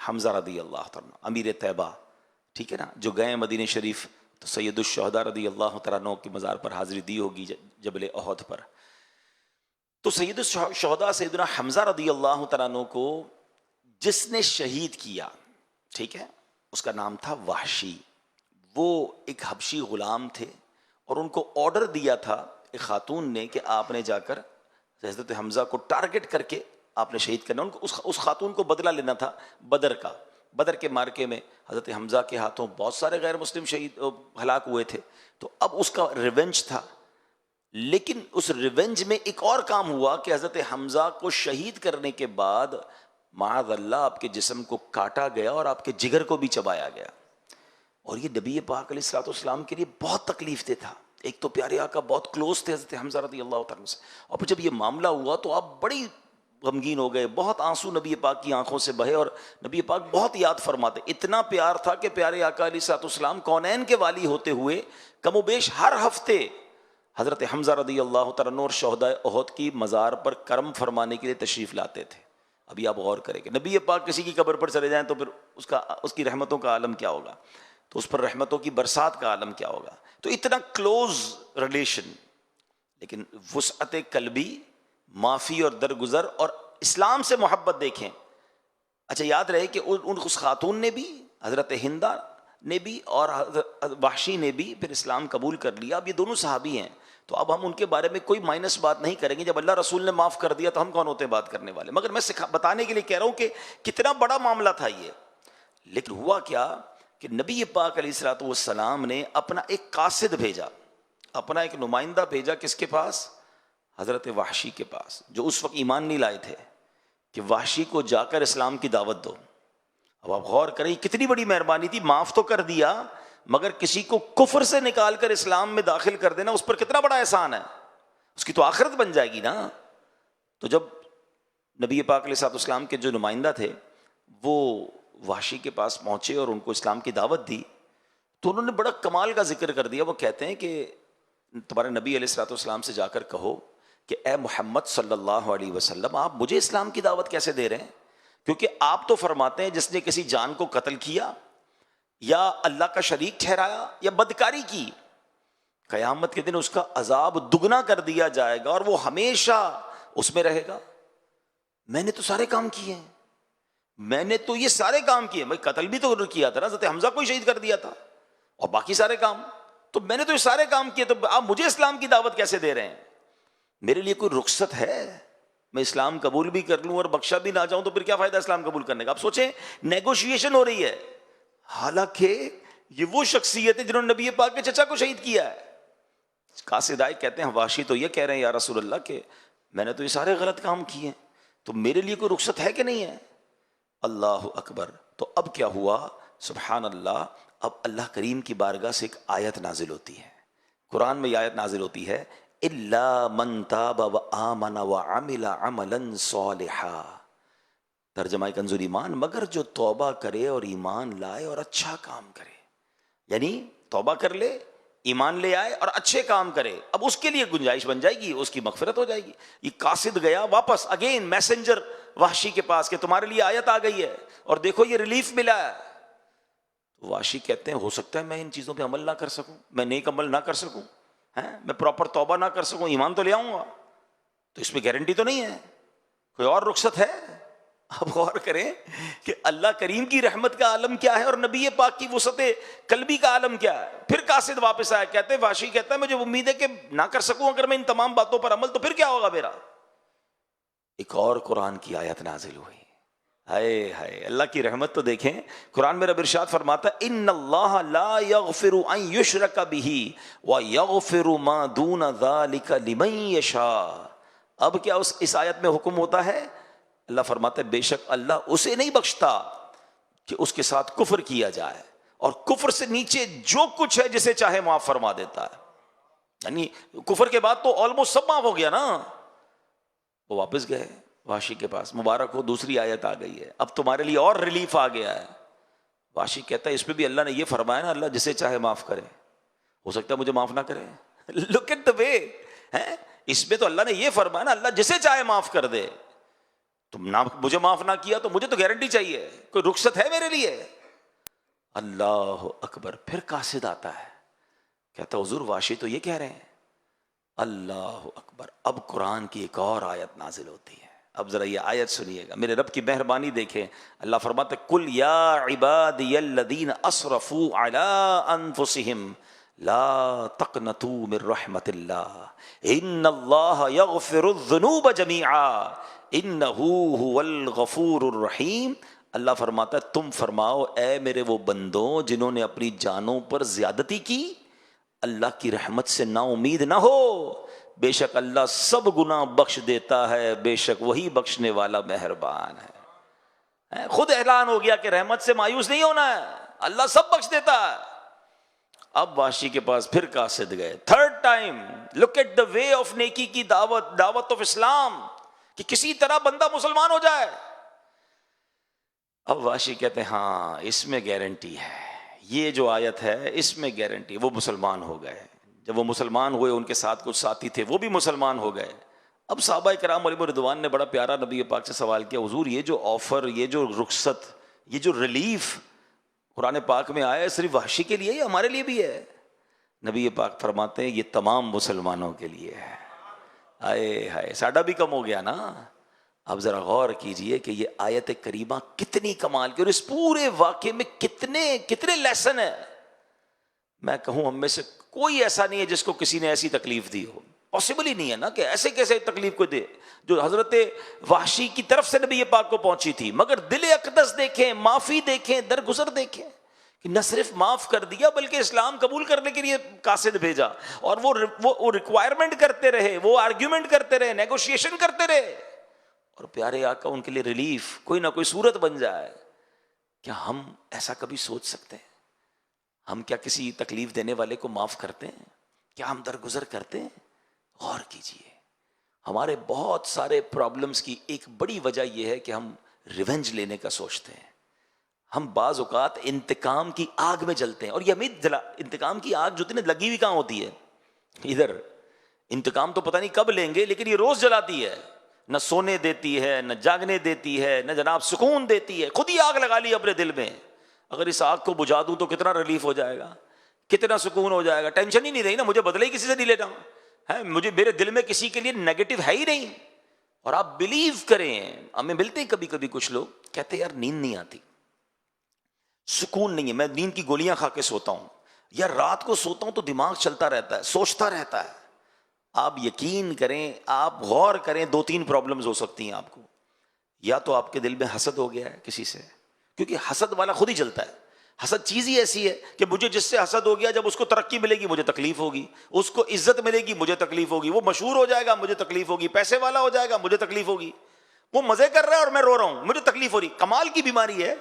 حمزہ رضی اللہ تعالیٰ, امیر طیبہ, ٹھیک ہے نا, جو گئے مدینہ شریف تو سید الشہداء رضی اللہ تعالیٰ عنہ کی مزار پر حاضری دی ہوگی جبل احد پر. تو سید الشہداء سیدنا حمزہ رضی اللہ تعالیٰ عنہ کو جس نے شہید کیا, ٹھیک ہے, اس کا نام تھا وحشی. وہ ایک حبشی غلام تھے, اور ان کو آرڈر دیا تھا ایک خاتون نے کہ آپ نے جا کر حضرت حمزہ کو ٹارگٹ کر کے آپ نے شہید کرنا. ان کو اس خاتون کو بدلہ لینا تھا بدر کا. بدر کے مارکے میں حضرت حمزہ کے ہاتھوں بہت سارے غیر مسلم شہید ہلاک ہوئے تھے, تو اب اس کا ریونج تھا. لیکن اس ریونج میں ایک اور کام ہوا کہ حضرت حمزہ کو شہید کرنے کے بعد معاذ اللہ آپ کے جسم کو کاٹا گیا اور آپ کے جگر کو بھی چبایا گیا. اور یہ نبی پاک علیہ الصلوۃ والسلام کے لیے بہت تکلیف دہ تھا. ایک تو پیارے آقا بہت کلوز تھے حضرت حمزہ رضی اللہ تعالیٰ سے, اور پھر جب یہ معاملہ ہوا تو آپ بڑی غمگین ہو گئے, بہت آنسو نبی پاک کی آنکھوں سے بہے, اور نبی پاک بہت یاد فرماتے. اتنا پیار تھا کہ پیارے آقا علیہ الصلوۃ والسلام کونین کے والی ہوتے ہوئے کم و بیش ہر ہفتے حضرت حمزہ رضی اللہ تعالیٰ اور شہداء احد کی مزار پر کرم فرمانے کے لیے تشریف لاتے تھے. ابھی آپ غور کریں کہ نبی پاک کسی کی قبر پر چلے جائیں تو پھر اس کی رحمتوں کا عالم کیا ہوگا, تو اس پر رحمتوں کی برسات کا عالم کیا ہوگا. تو اتنا کلوز ریلیشن, لیکن وسعت قلبی, معافی اور درگزر اور اسلام سے محبت دیکھیں. اچھا یاد رہے کہ اس خاتون نے بھی, حضرت ہندہ نے بھی اور وحشی نے بھی پھر اسلام قبول کر لیا. اب یہ دونوں صحابی ہیں, تو اب ہم ان کے بارے میں کوئی مائنس بات نہیں کریں گے. جب اللہ رسول نے معاف کر دیا تو ہم کون ہوتے بات کرنے والے. مگر میں بتانے کے لیے کہہ رہا ہوں کہ کتنا بڑا معاملہ تھا یہ. لیکن ہوا کیا کہ نبی پاک علیہ الصلوۃ والسلام نے اپنا ایک قاصد بھیجا, اپنا ایک نمائندہ بھیجا. کس کے پاس؟ حضرت وحشی کے پاس, جو اس وقت ایمان نہیں لائے تھے, کہ وحشی کو جا کر اسلام کی دعوت دو. اب آپ غور کریں کتنی بڑی مہربانی تھی, معاف تو کر دیا مگر کسی کو کفر سے نکال کر اسلام میں داخل کر دینا, اس پر کتنا بڑا احسان ہے. اس کی تو آخرت بن جائے گی نا. تو جب نبی پاک علیہ الصلوۃ والسلام کے جو نمائندہ تھے وہ وحشی کے پاس پہنچے اور ان کو اسلام کی دعوت دی, تو انہوں نے بڑا کمال کا ذکر کر دیا. وہ کہتے ہیں کہ تمہارے نبی علیہ الصلوۃ والسلام سے جا کر کہو کہ اے محمد صلی اللہ علیہ وسلم, آپ مجھے اسلام کی دعوت کیسے دے رہے ہیں؟ کیونکہ آپ تو فرماتے ہیں جس نے کسی جان کو قتل کیا یا اللہ کا شریک ٹھہرایا یا بدکاری کی, قیامت کے دن اس کا عذاب دگنا کر دیا جائے گا اور وہ ہمیشہ اس میں رہے گا. میں نے تو سارے کام کیے ہیں, میں نے تو یہ سارے کام کیے, میں قتل بھی تو کیا تھا نا, حضرت حمزہ کو شہید کر دیا تھا, اور باقی سارے کام تو میں نے تو یہ سارے کام کیے, تو آپ مجھے اسلام کی دعوت کیسے دے رہے ہیں؟ میرے لیے کوئی رخصت ہے؟ میں اسلام قبول بھی کر لوں اور بخشا بھی نہ جاؤں تو پھر کیا فائدہ اسلام قبول کرنے کا؟ آپ سوچیں نیگوشیشن ہو رہی ہے، حالانکہ یہ وہ شخصیت ہے جنہوں نے نبی پاک کے چچا کو شہید کیا ہے۔ قاصد آئے کہتے ہیں وحشی تو یہ کہہ رہے ہیں یا رسول اللہ کہ میں نے تو یہ سارے غلط کام کیے ہیں، تو میرے لیے کوئی رخصت ہے کہ نہیں ہے؟ اللہ اکبر۔ تو اب کیا ہوا؟ سبحان اللہ، اب اللہ کریم کی بارگاہ سے ایک آیت نازل ہوتی ہے، قرآن میں یہ آیت نازل ہوتی ہے، الا من تاب وآمن وعمل عملا صالحا، ترجمہ کنز ایمان، مگر جو توبہ کرے اور ایمان لائے اور اچھا کام کرے، یعنی توبہ کر لے، ایمان لے آئے اور اچھے کام کرے، اب اس کے لیے گنجائش بن جائے گی، اس کی مغفرت ہو جائے گی۔ یہ قاصد گیا واپس اگین میسنجر وحشی کے پاس کہ تمہارے لیے آیت آ گئی ہے اور دیکھو یہ ریلیف ملا ہے۔ تو وحشی کہتے ہیں ہو سکتا ہے میں ان چیزوں پہ عمل نہ کر سکوں، میں نیک عمل نہ کر سکوں، میں پراپر توبہ نہ کر سکوں، ایمان تو لے آؤں گا، تو اس میں گارنٹی تو نہیں ہے، کوئی اور رخصت ہے؟ اب غور کریں کہ اللہ کریم کی رحمت کا عالم کیا ہے اور نبی پاک کی وسعت قلبی کا عالم کیا ہے۔ پھر قاصد واپس آیا، کہتے ہیں وحشی کہتا ہے مجھے امید ہے کہ نہ کر سکوں اگر میں ان تمام باتوں پر عمل، تو پھر کیا ہوگا میرا؟ ایک اور قرآن کی آیت نازل ہوئی، ہائے ہائے، اللہ کی رحمت تو دیکھیں، قرآن میں رب ارشاد فرماتا ہے ان اللہ لا یغفر ان یشرک بہ ویغفر ما دون ذلک لمن یشاء۔ اب کیا اس آیت میں حکم ہوتا ہے؟ اللہ فرماتا ہے بے شک اللہ اسے نہیں بخشتا کہ اس کے ساتھ کفر کیا جائے، اور کفر سے نیچے جو کچھ ہے جسے چاہے معاف فرما دیتا ہے۔ یعنی کفر کے بعد تو آلموسٹ سب معاف ہو گیا نا۔ وہ واپس گئے وحشی کے پاس، مبارک ہو دوسری آیت آ گئی ہے، اب تمہارے لیے اور ریلیف آ گیا ہے۔ وحشی کہتا ہے اس پہ بھی اللہ نے یہ فرمایا نا اللہ جسے چاہے معاف کرے، ہو سکتا ہے مجھے معاف نہ کرے۔ لک ایٹ دا وے، اس میں تو اللہ نے یہ فرمایا نا اللہ جسے چاہے معاف کر دے، تم نہ مجھے معاف نہ کیا تو مجھے تو گارنٹی چاہیے، کوئی رخصت ہے میرے لیے؟ اللہ اکبر۔ پھر قاصد آتا ہے، کہتا حضور وحشی تو یہ کہہ رہے ہیں۔ اللہ اکبر۔ اب قرآن کی ایک اور آیت نازل ہوتی ہے، اب ذرا یہ آیت سنیے گا، میرے رب کی مہربانی دیکھیں۔ اللہ فرماتا ہے کل یا عبادی الذین اسرفوا علی انفسہم لا تقنطوا من رحمت اللہ ان اللہ یغفر الذنوب جمیعا انہ هو الغفور الرحیم۔ اللہ فرماتا ہے تم فرماؤ اے میرے وہ بندوں جنہوں نے اپنی جانوں پر زیادتی کی، اللہ کی رحمت سے نا امید نہ ہو، بے شک اللہ سب گناہ بخش دیتا ہے، بے شک وہی بخشنے والا مہربان ہے۔ خود اعلان ہو گیا کہ رحمت سے مایوس نہیں ہونا ہے، اللہ سب بخش دیتا ہے۔ اب وحشی کے پاس پھر قاصد گئے، third time. Look at the way of نیکی کی دعوت، دعوت آف اسلام، کہ کسی طرح بندہ مسلمان ہو جائے۔ اب وحشی کہتے ہیں ہاں اس میں گارنٹی ہے، یہ جو آیت ہے اس میں گارنٹی۔ وہ مسلمان ہو گئے، جب وہ مسلمان ہوئے ان کے ساتھ کچھ ساتھی تھے وہ بھی مسلمان ہو گئے۔ اب صحابہ کرام علیہم رضوان نے بڑا پیارا نبی پاک سے سوال کیا، حضور یہ جو آفر، یہ جو رخصت، یہ جو ریلیف قرآن پاک میں آیا ہے صرف وحشی کے لیے یا ہمارے لیے بھی ہے؟ نبی پاک فرماتے ہیں یہ تمام مسلمانوں کے لیے ہے۔ ہائے ہائے، ساڈا بھی کم ہو گیا نا۔ اب ذرا غور کیجئے کہ یہ آیت کریمہ کتنی کمال کی، اور اس پورے واقعے میں کتنے لیسن ہیں۔ میں کہوں ہم میں سے کوئی ایسا نہیں ہے جس کو کسی نے ایسی تکلیف دی ہو، پاسبل ہی نہیں ہے نا کہ ایسے کیسے تکلیف کو دے جو حضرت وحشی کی طرف سے نبی پاک کو پہنچی تھی۔ مگر دل اقدس دیکھیں، معافی دیکھیں، درگزر دیکھیں کہ نہ صرف معاف کر دیا بلکہ اسلام قبول کرنے کے لیے قاصد بھیجا، اور وہ ریکوائرمنٹ کرتے رہے، وہ آرگیومنٹ کرتے رہے، نیگوشیشن کرتے رہے، اور پیارے آقا ان کے لیے ریلیف کوئی نہ کوئی صورت بن جائے۔ کیا ہم ایسا کبھی سوچ سکتے ہیں؟ ہم کیا کسی تکلیف دینے والے کو معاف کرتے ہیں؟ کیا ہم درگزر کرتے ہیں؟ غور کیجئے، ہمارے بہت سارے پرابلمز کی ایک بڑی وجہ یہ ہے کہ ہم ریونج لینے کا سوچتے ہیں۔ ہم بعض اوقات انتقام کی آگ میں جلتے ہیں، اور یہ ہمیں انتقام کی آگ جو ہوتی ہے نا لگی ہوئی کہاں ہوتی ہے؟ ادھر۔ انتقام تو پتہ نہیں کب لیں گے لیکن یہ روز جلاتی ہے، نہ سونے دیتی ہے، نہ جاگنے دیتی ہے، نہ جناب سکون دیتی ہے، خود ہی آگ لگا لی اپنے دل میں۔ اگر اس آگ کو بجھا دوں تو کتنا ریلیف ہو جائے گا، کتنا سکون ہو جائے گا، ٹینشن ہی نہیں رہی نا، مجھے بدلے ہی کسی سے نہیں لینا ہے، مجھے میرے دل میں کسی کے لیے نیگیٹو ہے ہی نہیں۔ اور آپ بلیو کریں، ہمیں ملتے ہیں کبھی کبھی کچھ لوگ کہتے ہیں یار نیند نہیں آتی، سکون نہیں ہے، میں نیند کی گولیاں کھا کے سوتا ہوں، یا رات کو سوتا ہوں تو دماغ چلتا رہتا ہے، سوچتا رہتا ہے۔ آپ یقین کریں، آپ غور کریں، 2-3 پرابلمز ہو سکتی ہیں آپ کو. یا تو آپ کے دل میں حسد ہو گیا ہے کسی سے، کیونکہ حسد والا خود ہی چلتا ہے. حسد چیز ہی ایسی ہے کہ مجھے جس سے حسد ہو گیا، جب اس کو ترقی ملے گی مجھے تکلیف ہوگی، اس کو عزت ملے گی مجھے تکلیف ہوگی، وہ مشہور ہو جائے گا مجھے تکلیف ہوگی، پیسے والا ہو جائے گا مجھے تکلیف ہوگی، وہ مزے کر رہا ہے اور میں رو رہا ہوں مجھے تکلیف ہو رہی. کمال کی بیماری ہے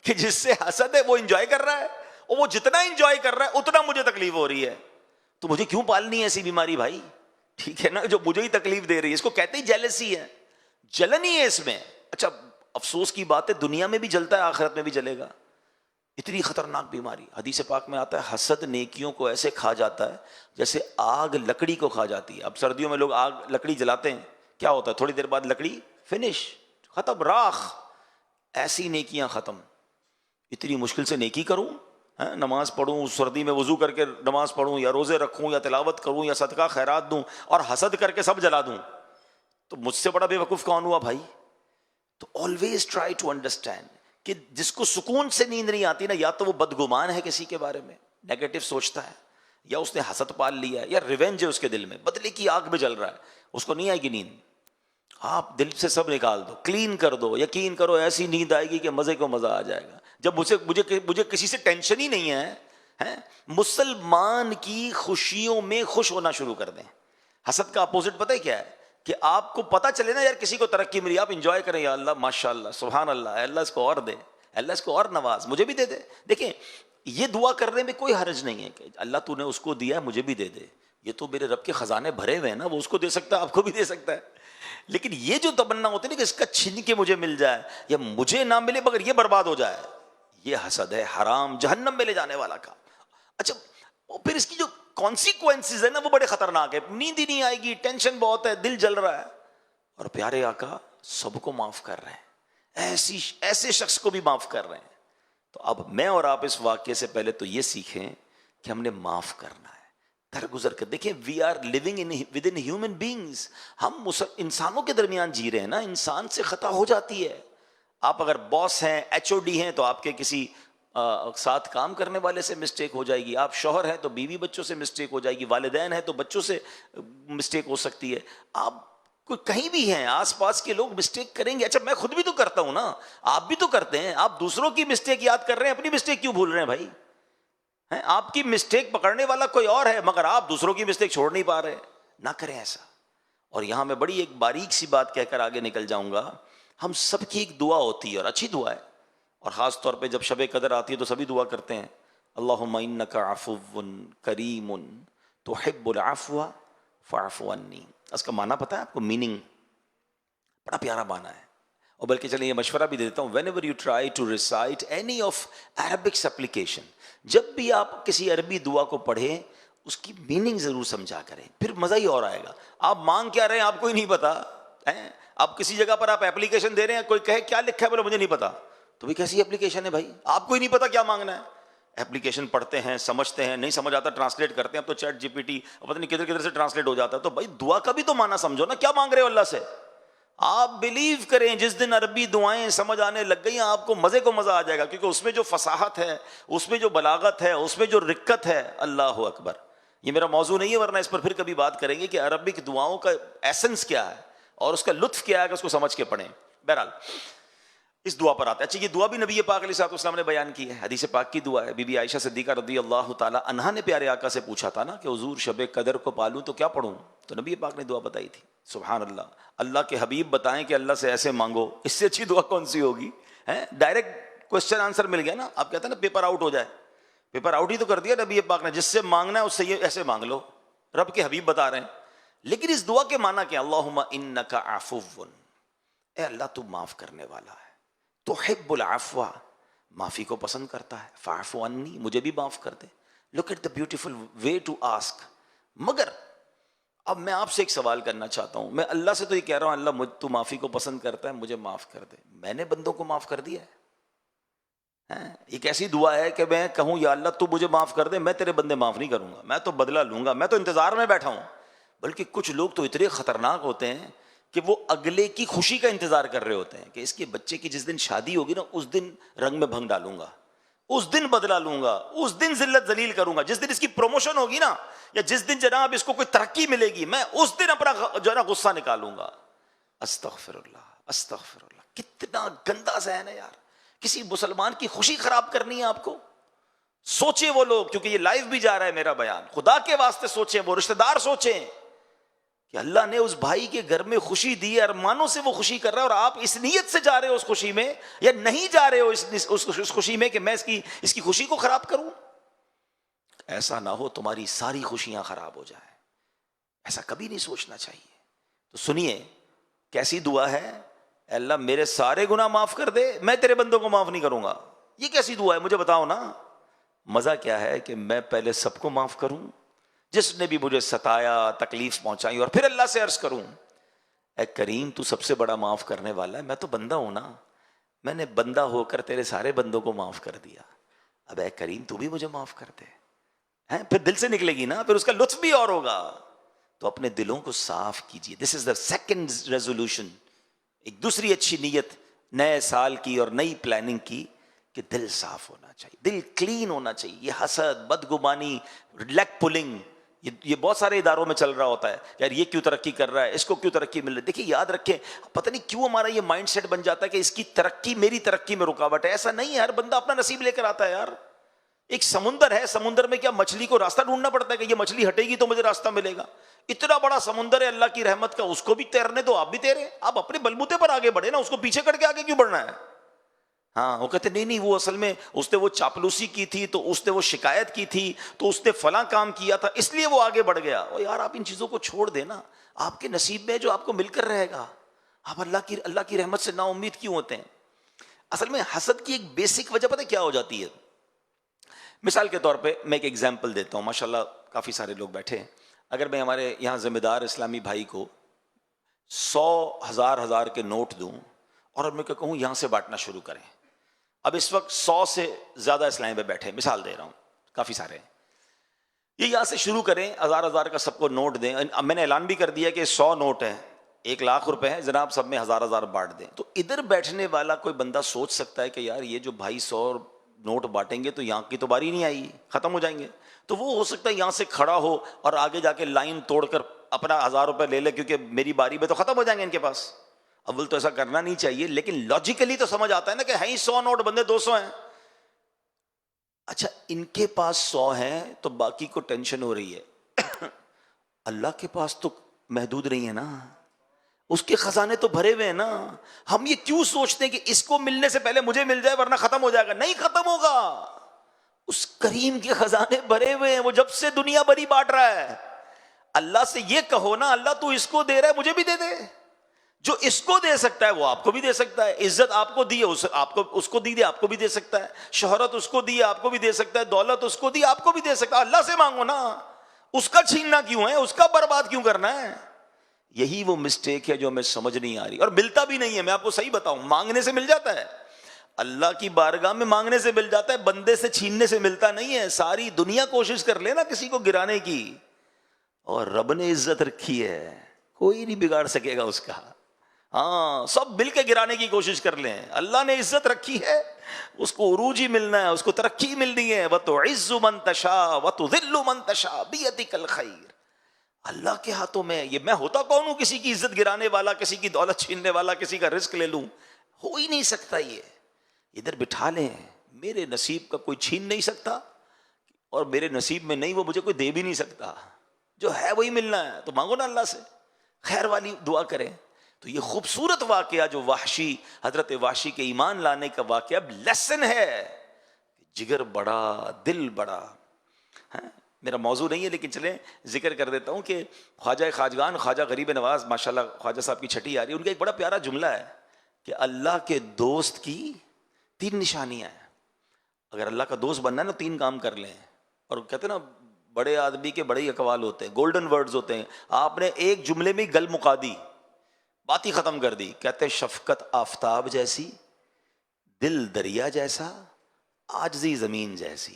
کہ جس سے حسد ہے وہ انجوائے کر رہا ہے، اور وہ جتنا انجوائے کر رہا ہے اتنا مجھے تکلیف ہو رہی ہے. تو مجھے کیوں پالنی ہے ایسی بیماری بھائی؟ ٹھیک ہے نا، جو مجھے ہی تکلیف دے رہی ہے. اس کو کہتے ہی جیلسی ہے، جلن ہی ہے اس میں. اچھا افسوس کی بات ہے دنیا میں بھی جلتا ہے، آخرت میں بھی جلے گا. اتنی خطرناک بیماری. حدیث پاک میں آتا ہے حسد نیکیوں کو ایسے کھا جاتا ہے جیسے آگ لکڑی کو کھا جاتی ہے. اب سردیوں میں لوگ آگ لکڑی جلاتے ہیں، کیا ہوتا ہے تھوڑی دیر بعد لکڑی فنش، ختم، راکھ. ایسی نیکیاں ختم. اتنی مشکل سے نیکی کروں، نماز پڑھوں، سردی میں وضو کر کے نماز پڑھوں، یا روزے رکھوں، یا تلاوت کروں، یا صدقہ خیرات دوں، اور حسد کر کے سب جلا دوں، تو مجھ سے بڑا بے وقوف کون ہوا بھائی؟ تو آلویز ٹرائی ٹو انڈرسٹینڈ کہ جس کو سکون سے نیند نہیں آتی نا، یا تو وہ بدگمان ہے کسی کے بارے میں، نیگیٹو سوچتا ہے، یا اس نے حسد پال لیا ہے، یا ریونج ہے اس کے دل میں، بدلے کی آگ میں جل رہا ہے، اس کو نہیں آئے گی نیند. آپ دل سے سب نکال دو، کلین کر دو، یقین کرو ایسی نیند آئے گی کہ مزے کو مزہ آ جائے گا. جب مجھے کسی سے ٹینشن ہی نہیں ہے. مسلمان کی خوشیوں میں خوش ہونا شروع کر دیں. حسد کا اپوزٹ پتہ ہے کیا ہے؟ کہ آپ کو پتہ چلے نا یار کسی کو ترقی ملی، آپ انجوائے کریں، یا اللہ ماشاء اللہ سبحان اللہ، اللہ اس کو اور دے، اللہ اس کو اور نواز، مجھے بھی دے دے. دیکھیں یہ دعا کرنے میں کوئی حرج نہیں ہے کہ اللہ تو نے اس کو دیا مجھے بھی دے دے، یہ تو میرے رب کے خزانے بھرے ہوئے ہیں نا، وہ اس کو دے سکتا ہے آپ کو بھی دے سکتا ہے. لیکن یہ جو تمنا ہوتی ہے نا کہ اس کا چھین کے مجھے مل جائے، یا مجھے نہ ملے مگر یہ برباد ہو جائے، یہ حسد ہے، حرام، جہنم میں لے جانے والا کام. اچھا اور پھر اس کی جو کانسیکوینسز ہے نا وہ بڑے خطرناک ہے. نیند ہی نہیں آئے گی، ٹینشن بہت ہے، دل جل رہا ہے، اور پیارے آقا سب کو معاف کر رہے ہیں، ایسے شخص کو بھی معاف کر رہے ہیں. تو اب میں اور آپ اس واقعے سے پہلے تو یہ سیکھیں کہ ہم نے معاف کرنا ہے، درگزر کر. دیکھیں we are living with in human beings, ہم انسانوں کے درمیان جی رہے ہیں نا، انسان سے خطا ہو جاتی ہے. آپ اگر باس ہیں، ایچ او ڈی ہیں، تو آپ کے کسی ساتھ کام کرنے والے سے مسٹیک ہو جائے گی. آپ شوہر ہیں تو بیوی بچوں سے مسٹیک ہو جائے گی، والدین ہیں تو بچوں سے مسٹیک ہو سکتی ہے. آپ کوئی کہیں بھی ہیں، آس پاس کے لوگ مسٹیک کریں گے. اچھا میں خود بھی تو کرتا ہوں نا، آپ بھی تو کرتے ہیں. آپ دوسروں کی مسٹیک یاد کر رہے ہیں، اپنی مسٹیک کیوں بھول رہے ہیں بھائی؟ آپ کی مسٹیک پکڑنے والا کوئی اور ہے، مگر آپ دوسروں کی مسٹیک چھوڑ نہیں پا رہے. نہ کریں ایسا. اور یہاں میں بڑی ایک باریک سی بات کہہ کر آگے نکل جاؤں گا. ہم سب کی ایک دعا ہوتی ہے اور اچھی دعا ہے، اور خاص طور پہ جب شب قدر آتی ہے تو سبھی دعا کرتے ہیں، اللہم انک عفو کریم تحب العفو فاعف عنی. اس کا معنی پتہ ہے آپ کو؟ میننگ بڑا پیارا معنی ہے. اور بلکہ چلیں یہ مشورہ بھی دیتا ہوں، whenever you try to recite any of Arabic supplication، جب بھی آپ کسی عربی دعا کو پڑھیں اس کی میننگ ضرور سمجھا کریں، پھر مزہ ہی اور آئے گا. آپ مانگ کیا رہے ہیں آپ کو ہی نہیں پتا. آپ کسی جگہ پر آپ اپلیکیشن دے رہے ہیں، کوئی کہے کیا لکھا ہے، بولے مجھے نہیں پتا، تو بھی کیسی اپلیکیشن ہے بھائی؟ آپ کو ہی نہیں پتا کیا مانگنا ہے. اپلیکیشن پڑھتے ہیں، سمجھتے ہیں، نہیں سمجھ آتا ٹرانسلیٹ کرتے ہیں. اب تو چیٹ جی پی ٹی پتہ نہیں کدھر کدھر سے ٹرانسلیٹ ہو جاتا ہے. تو بھائی دعا کا بھی تو معنی سمجھو نا، کیا مانگ رہے ہو اللہ سے. آپ بلیو کریں جس دن عربی دعائیں سمجھ آنے لگ گئی آپ کو مزے کو مزہ آ جائے گا، کیونکہ اس میں جو فصاحت ہے، اس میں جو بلاغت ہے، اس میں جو رقت ہے، اللہ اکبر. یہ میرا موضوع نہیں ہے، ورنہ اس پر پھر کبھی بات کریں گے کہ عربک دعاؤں کا ایسنس کیا ہے اور اس کا لطف کیا ہے کہ اس کو سمجھ کے پڑھیں. بہرحال اس دعا پر آتے ہیں. اچھا یہ دعا بھی نبی پاک علیہ الصلوۃ والسلام نے بیان کی ہے، حدیث پاک کی دعا ہے. بی بی عائشہ صدیقہ رضی اللہ تعالی عنہا نے پیارے آقا سے پوچھا تھا نا کہ حضور شب قدر کو پالوں تو کیا پڑھوں، تو نبی پاک نے دعا بتائی تھی. سبحان اللہ. اللہ کے حبیب بتائیں کہ اللہ سے ایسے مانگو، اس سے اچھی دعا کون سی ہوگی؟ ڈائریکٹ کوشچن آنسر مل گیا نا. آپ کہتے ہیں نا پیپر آؤٹ ہو جائے، پیپر آؤٹ ہی تو کر دیا نبی پاک نے. جس سے مانگنا ہے اس سے یہ ایسے مانگ لو، رب کے حبیب بتا رہے ہیں. لیکن اس دعا کے معنی کیا؟ اللہم انک عفو، اے اللہ تو معاف کرنے والا ہے، تحب العفو، معافی کو پسند کرتا ہے، فاعف عنی، مجھے بھی معاف کر دے. Look at the beautiful way to ask. مگر اب میں آپ سے ایک سوال کرنا چاہتا ہوں. میں اللہ سے تو یہ کہہ رہا ہوں اللہ تو معافی کو پسند کرتا ہے، مجھے معاف کر دے. میں نے بندوں کو معاف کر دیا ہے؟ ایک ایسی دعا ہے کہ میں کہوں یا اللہ تو مجھے معاف کر دے، میں تیرے بندے معاف نہیں کروں گا، میں تو بدلہ لوں گا، میں تو انتظار میں بیٹھا ہوں. بلکہ کچھ لوگ تو اتنے خطرناک ہوتے ہیں کہ وہ اگلے کی خوشی کا انتظار کر رہے ہوتے ہیں کہ اس کے بچے کی جس دن شادی ہوگی نا اس دن رنگ میں بھنگ ڈالوں گا. اس دن بدلہ لوں گا، اس دن ذلت ذلیل کروں گا، جس دن اس کی پروموشن ہوگی نا، یا جس دن جناب اس کو کوئی ترقی ملے گی، میں اس دن اپنا جو ہے نا غصہ نکالوں گا. استغفر اللہ، استغفر اللہ. کتنا گندا ذہن ہے یار. کسی مسلمان کی خوشی خراب کرنی ہے آپ کو؟ سوچیں وہ لوگ، کیونکہ یہ لائیو بھی جا رہا ہے میرا بیان، خدا کے واسطے سوچیں، وہ رشتہ دار سوچیں کہ اللہ نے اس بھائی کے گھر میں خوشی دی ہے، ارمانوں سے وہ خوشی کر رہا ہے، اور آپ اس نیت سے جا رہے ہو اس خوشی میں، یا نہیں جا رہے ہو اس خوشی میں کہ میں اس کی خوشی کو خراب کروں. ایسا نہ ہو تمہاری ساری خوشیاں خراب ہو جائیں، ایسا کبھی نہیں سوچنا چاہیے. تو سنیے کیسی دعا ہے، اے اللہ میرے سارے گناہ معاف کر دے، میں تیرے بندوں کو معاف نہیں کروں گا. یہ کیسی دعا ہے مجھے بتاؤ نا. مزہ کیا ہے کہ میں پہلے سب کو معاف کروں، جس نے بھی مجھے ستایا، تکلیف پہنچائی، اور پھر اللہ سے عرض کروں اے کریم تو سب سے بڑا معاف کرنے والا ہے، میں تو بندہ ہوں نا، میں نے بندہ ہو کر تیرے سارے بندوں کو معاف کر دیا، اب اے کریم تو بھی مجھے معاف کر دے. پھر دل سے نکلے گی نا، پھر اس کا لطف بھی اور ہوگا. تو اپنے دلوں کو صاف کیجیے. دس از دا سیکنڈ ریزولوشن. ایک دوسری اچھی نیت نئے سال کی اور نئی پلاننگ کی کہ دل صاف ہونا چاہیے، دل کلین ہونا چاہیے. یہ حسد، بدگمانی، لیگ پولنگ، یہ بہت سارے اداروں میں چل رہا ہوتا ہے. یار یہ کیوں ترقی کر رہا ہے، اس کو کیوں ترقی مل رہی ہے. دیکھیے یاد رکھیں، پتہ نہیں کیوں ہمارا یہ مائنڈ سیٹ بن جاتا ہے کہ اس کی ترقی میری ترقی میں رکاوٹ ہے. ایسا نہیں ہے، ہر بندہ اپنا نصیب لے کر آتا ہے یار. ایک سمندر ہے، سمندر میں کیا مچھلی کو راستہ ڈھونڈنا پڑتا ہے کہ یہ مچھلی ہٹے گی تو مجھے راستہ ملے گا؟ اتنا بڑا سمندر ہے اللہ کی رحمت کا، اس کو بھی تیرنے دو، آپ بھی تیرے. آپ اپنے بلبوتے پر آگے بڑھے نا، اس کو پیچھے کر کے آگے کیوں بڑھنا ہے؟ ہاں وہ کہتے نہیں وہ اصل میں اس نے وہ چاپلوسی کی تھی، تو اس نے وہ شکایت کی تھی، تو اس نے فلاں کام کیا تھا اس لیے وہ آگے بڑھ گیا. او یار آپ ان چیزوں کو چھوڑ دینا، آپ کے نصیب میں جو آپ کو مل کر رہے گا. آپ اللہ کی رحمت سے نا امید کیوں ہوتے ہیں؟ اصل میں حسد کی ایک بیسک وجہ پتہ کیا ہو جاتی ہے؟ مثال کے طور پہ میں ایک ایگزامپل دیتا ہوں. ماشاءاللہ کافی سارے لوگ بیٹھے ہیں. اگر میں ہمارے یہاں ذمہ دار اسلامی بھائی کو 100,000 کے نوٹ دوں اور میں کہوں یہاں سے بانٹنا شروع کریں. اب اس وقت 100 سے زیادہ اسلامی پہ بیٹھے، مثال دے رہا ہوں، کافی سارے. یہ یہاں سے شروع کریں، 1,000 کا سب کو نوٹ دیں. اب میں نے اعلان بھی کر دیا کہ 100 نوٹ ہیں، 1,00,000 روپے ہیں، جناب سب میں 1,000 بانٹ دیں. تو ادھر بیٹھنے والا کوئی بندہ سوچ سکتا ہے کہ یار یہ جو بھائی 100 نوٹ بانٹیں گے تو یہاں کی تو باری نہیں آئی، ختم ہو جائیں گے. تو وہ ہو سکتا ہے یہاں سے کھڑا ہو اور آگے جا کے لائن توڑ کر اپنا 1,000 روپے لے لے، کیونکہ میری باری میں تو ختم ہو جائیں گے ان کے پاس. اول تو ایسا کرنا نہیں چاہیے، لیکن لاجیکلی تو سمجھ آتا ہے نا کہ ہیں 100 نوٹ، بندے 200 ہیں. اچھا ان کے پاس 100 ہیں تو باقی کو ٹینشن ہو رہی ہے. اللہ کے پاس تو محدود نہیں ہے نا، اس کے خزانے تو بھرے ہوئے ہیں نا. ہم یہ کیوں سوچتے ہیں کہ اس کو ملنے سے پہلے مجھے مل جائے ورنہ ختم ہو جائے گا؟ نہیں ختم ہوگا. اس کریم کے خزانے بھرے ہوئے ہیں، وہ جب سے دنیا بھری بانٹ رہا ہے. اللہ سے یہ کہو نا اللہ تو اس کو دے رہا ہے مجھے بھی دے دے. جو اس کو دے سکتا ہے وہ آپ کو بھی دے سکتا ہے. عزت آپ کو دی ہے، اس کو دی دے آپ کو بھی دے سکتا ہے. شہرت اس کو دی ہے آپ کو بھی دے سکتا ہے. دولت اس کو دی آپ کو بھی دے سکتا ہے. اللہ سے مانگو نا، اس کا چھیننا کیوں ہے، اس کا برباد کیوں کرنا ہے؟ یہی وہ مسٹیک ہے جو ہمیں سمجھ نہیں آ رہی، اور ملتا بھی نہیں ہے. میں آپ کو صحیح بتاؤں، مانگنے سے مل جاتا ہے، اللہ کی بارگاہ میں مانگنے سے مل جاتا ہے، بندے سے چھیننے سے ملتا نہیں ہے. ساری دنیا کوشش کر لے نا کسی کو گرانے کی، اور رب نے عزت رکھی ہے، کوئی نہیں بگاڑ سکے گا اس کا. ہاں سب مل کے گرانے کی کوشش کر لیں، اللہ نے عزت رکھی ہے، اس کو عروج ہی ملنا ہے، اس کو ترقی ملنی ہے. وَتُعِزُّ مَن تَشَاءُ وَتُذِلُّ مَن تَشَاءُ بِيَدِكَ الْخَيْرُ. اللہ کے ہاتھوں میں. یہ میں ہوتا کون ہوں کسی کی عزت گرانے والا، کسی کی دولت چھیننے والا، کسی کا رزق لے لوں؟ ہو ہی نہیں سکتا. یہ ادھر بٹھا لیں، میرے نصیب کا کوئی چھین نہیں سکتا، اور میرے نصیب میں نہیں وہ مجھے کوئی دے بھی نہیں سکتا. جو ہے وہی ملنا ہے. تو مانگو نا اللہ سے، خیر والی دعا کریں. تو یہ خوبصورت واقعہ جو حضرت وحشی کے ایمان لانے کا واقعہ لیسن ہے. جگر بڑا، دل بڑا. میرا موضوع نہیں ہے لیکن چلیں ذکر کر دیتا ہوں کہ خواجہ خواجگان خواجہ غریب نواز ماشاءاللہ خواجہ صاحب کی چھٹی آ رہی ہے. ان کا ایک بڑا پیارا جملہ ہے کہ اللہ کے دوست کی 3 نشانیاں ہیں. اگر اللہ کا دوست بننا ہے نا 3 کام کر لیں. اور کہتے ہیں نا بڑے آدمی کے بڑے ہی اقوال ہوتے ہیں، گولڈن ورڈز ہوتے ہیں. آپ نے ایک جملے میں گل مکا دی، بات ہی ختم کر دی. کہتے ہیں شفقت آفتاب جیسی، دل دریا جیسا، عاجزی زمین جیسی.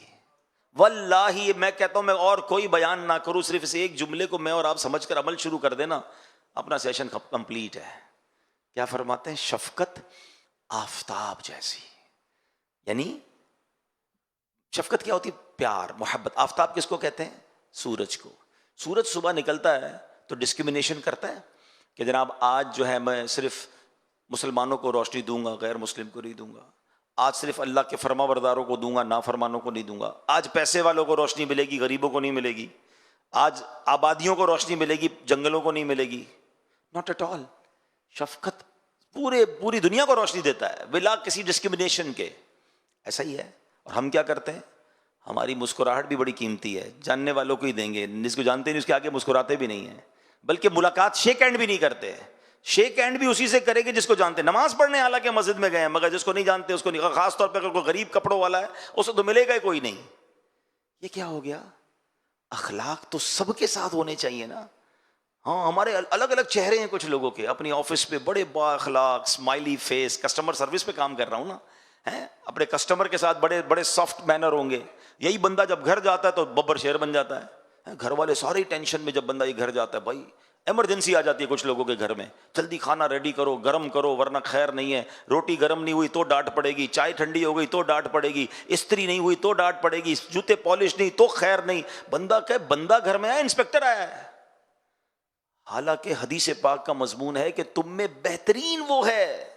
واللہ میں کہتا ہوں میں اور کوئی بیان نہ کروں، صرف اس ایک جملے کو میں اور آپ سمجھ کر عمل شروع کر دینا، اپنا سیشن کمپلیٹ ہے. کیا فرماتے ہیں؟ شفقت آفتاب جیسی، یعنی شفقت کیا ہوتی ہے؟ پیار، محبت. آفتاب کس کو کہتے ہیں؟ سورج کو. سورج صبح نکلتا ہے تو ڈسکریمنیشن کرتا ہے کہ جناب آج جو ہے میں صرف مسلمانوں کو روشنی دوں گا، غیر مسلم کو نہیں دوں گا. آج صرف اللہ کے فرما برداروں کو دوں گا، نافرمانوں کو نہیں دوں گا. آج پیسے والوں کو روشنی ملے گی، غریبوں کو نہیں ملے گی. آج آبادیوں کو روشنی ملے گی، جنگلوں کو نہیں ملے گی. Not at all. شفقت پوری دنیا کو روشنی دیتا ہے بلا کسی ڈسکریمنیشن کے. ایسا ہی ہے. اور ہم کیا کرتے ہیں؟ ہماری مسکراہٹ بھی بڑی قیمتی ہے، جاننے والوں کو ہی دیں گے، جس کو جانتے نہیں اس کے آگے مسکراتے بھی نہیں ہیں. بلکہ ملاقات شیک ہینڈ بھی نہیں کرتے. شیک ہینڈ بھی اسی سے کرے گے جس کو جانتے. نماز پڑھنے حالانکہ مسجد میں گئے ہیں، مگر جس کو نہیں جانتے اس کو نہیں. خاص طور پہ اگر کوئی غریب کپڑوں والا ہے اس کو تو ملے گا ہی کوئی نہیں. یہ کیا ہو گیا؟ اخلاق تو سب کے ساتھ ہونے چاہیے نا. ہاں ہمارے الگ الگ چہرے ہیں کچھ لوگوں کے. اپنی آفس پہ بڑے با اخلاق، اسمائلی فیس، کسٹمر سروس پہ کام کر رہا ہوں نا، ہیں اپنے کسٹمر کے ساتھ بڑے بڑے سافٹ مینر ہوں گے. یہی بندہ جب گھر جاتا ہے تو ببر شیر بن جاتا ہے. گھر والے سارے ٹینشن میں جب بندہ یہ گھر جاتا ہے. بھائی ایمرجنسی آ جاتی ہے کچھ لوگوں کے گھر میں، جلدی کھانا ریڈی کرو، گرم کرو ورنہ خیر نہیں ہے. روٹی گرم نہیں ہوئی تو ڈانٹ پڑے گی، چائے ٹھنڈی ہو گئی تو ڈانٹ پڑے گی، استری نہیں ہوئی تو ڈانٹ پڑے گی، جوتے پالش نہیں تو خیر نہیں. بندہ کہ بندہ گھر میں آیا، انسپیکٹر آیا ہے. حالانکہ حدیث پاک کا مضمون ہے کہ تم میں بہترین وہ ہے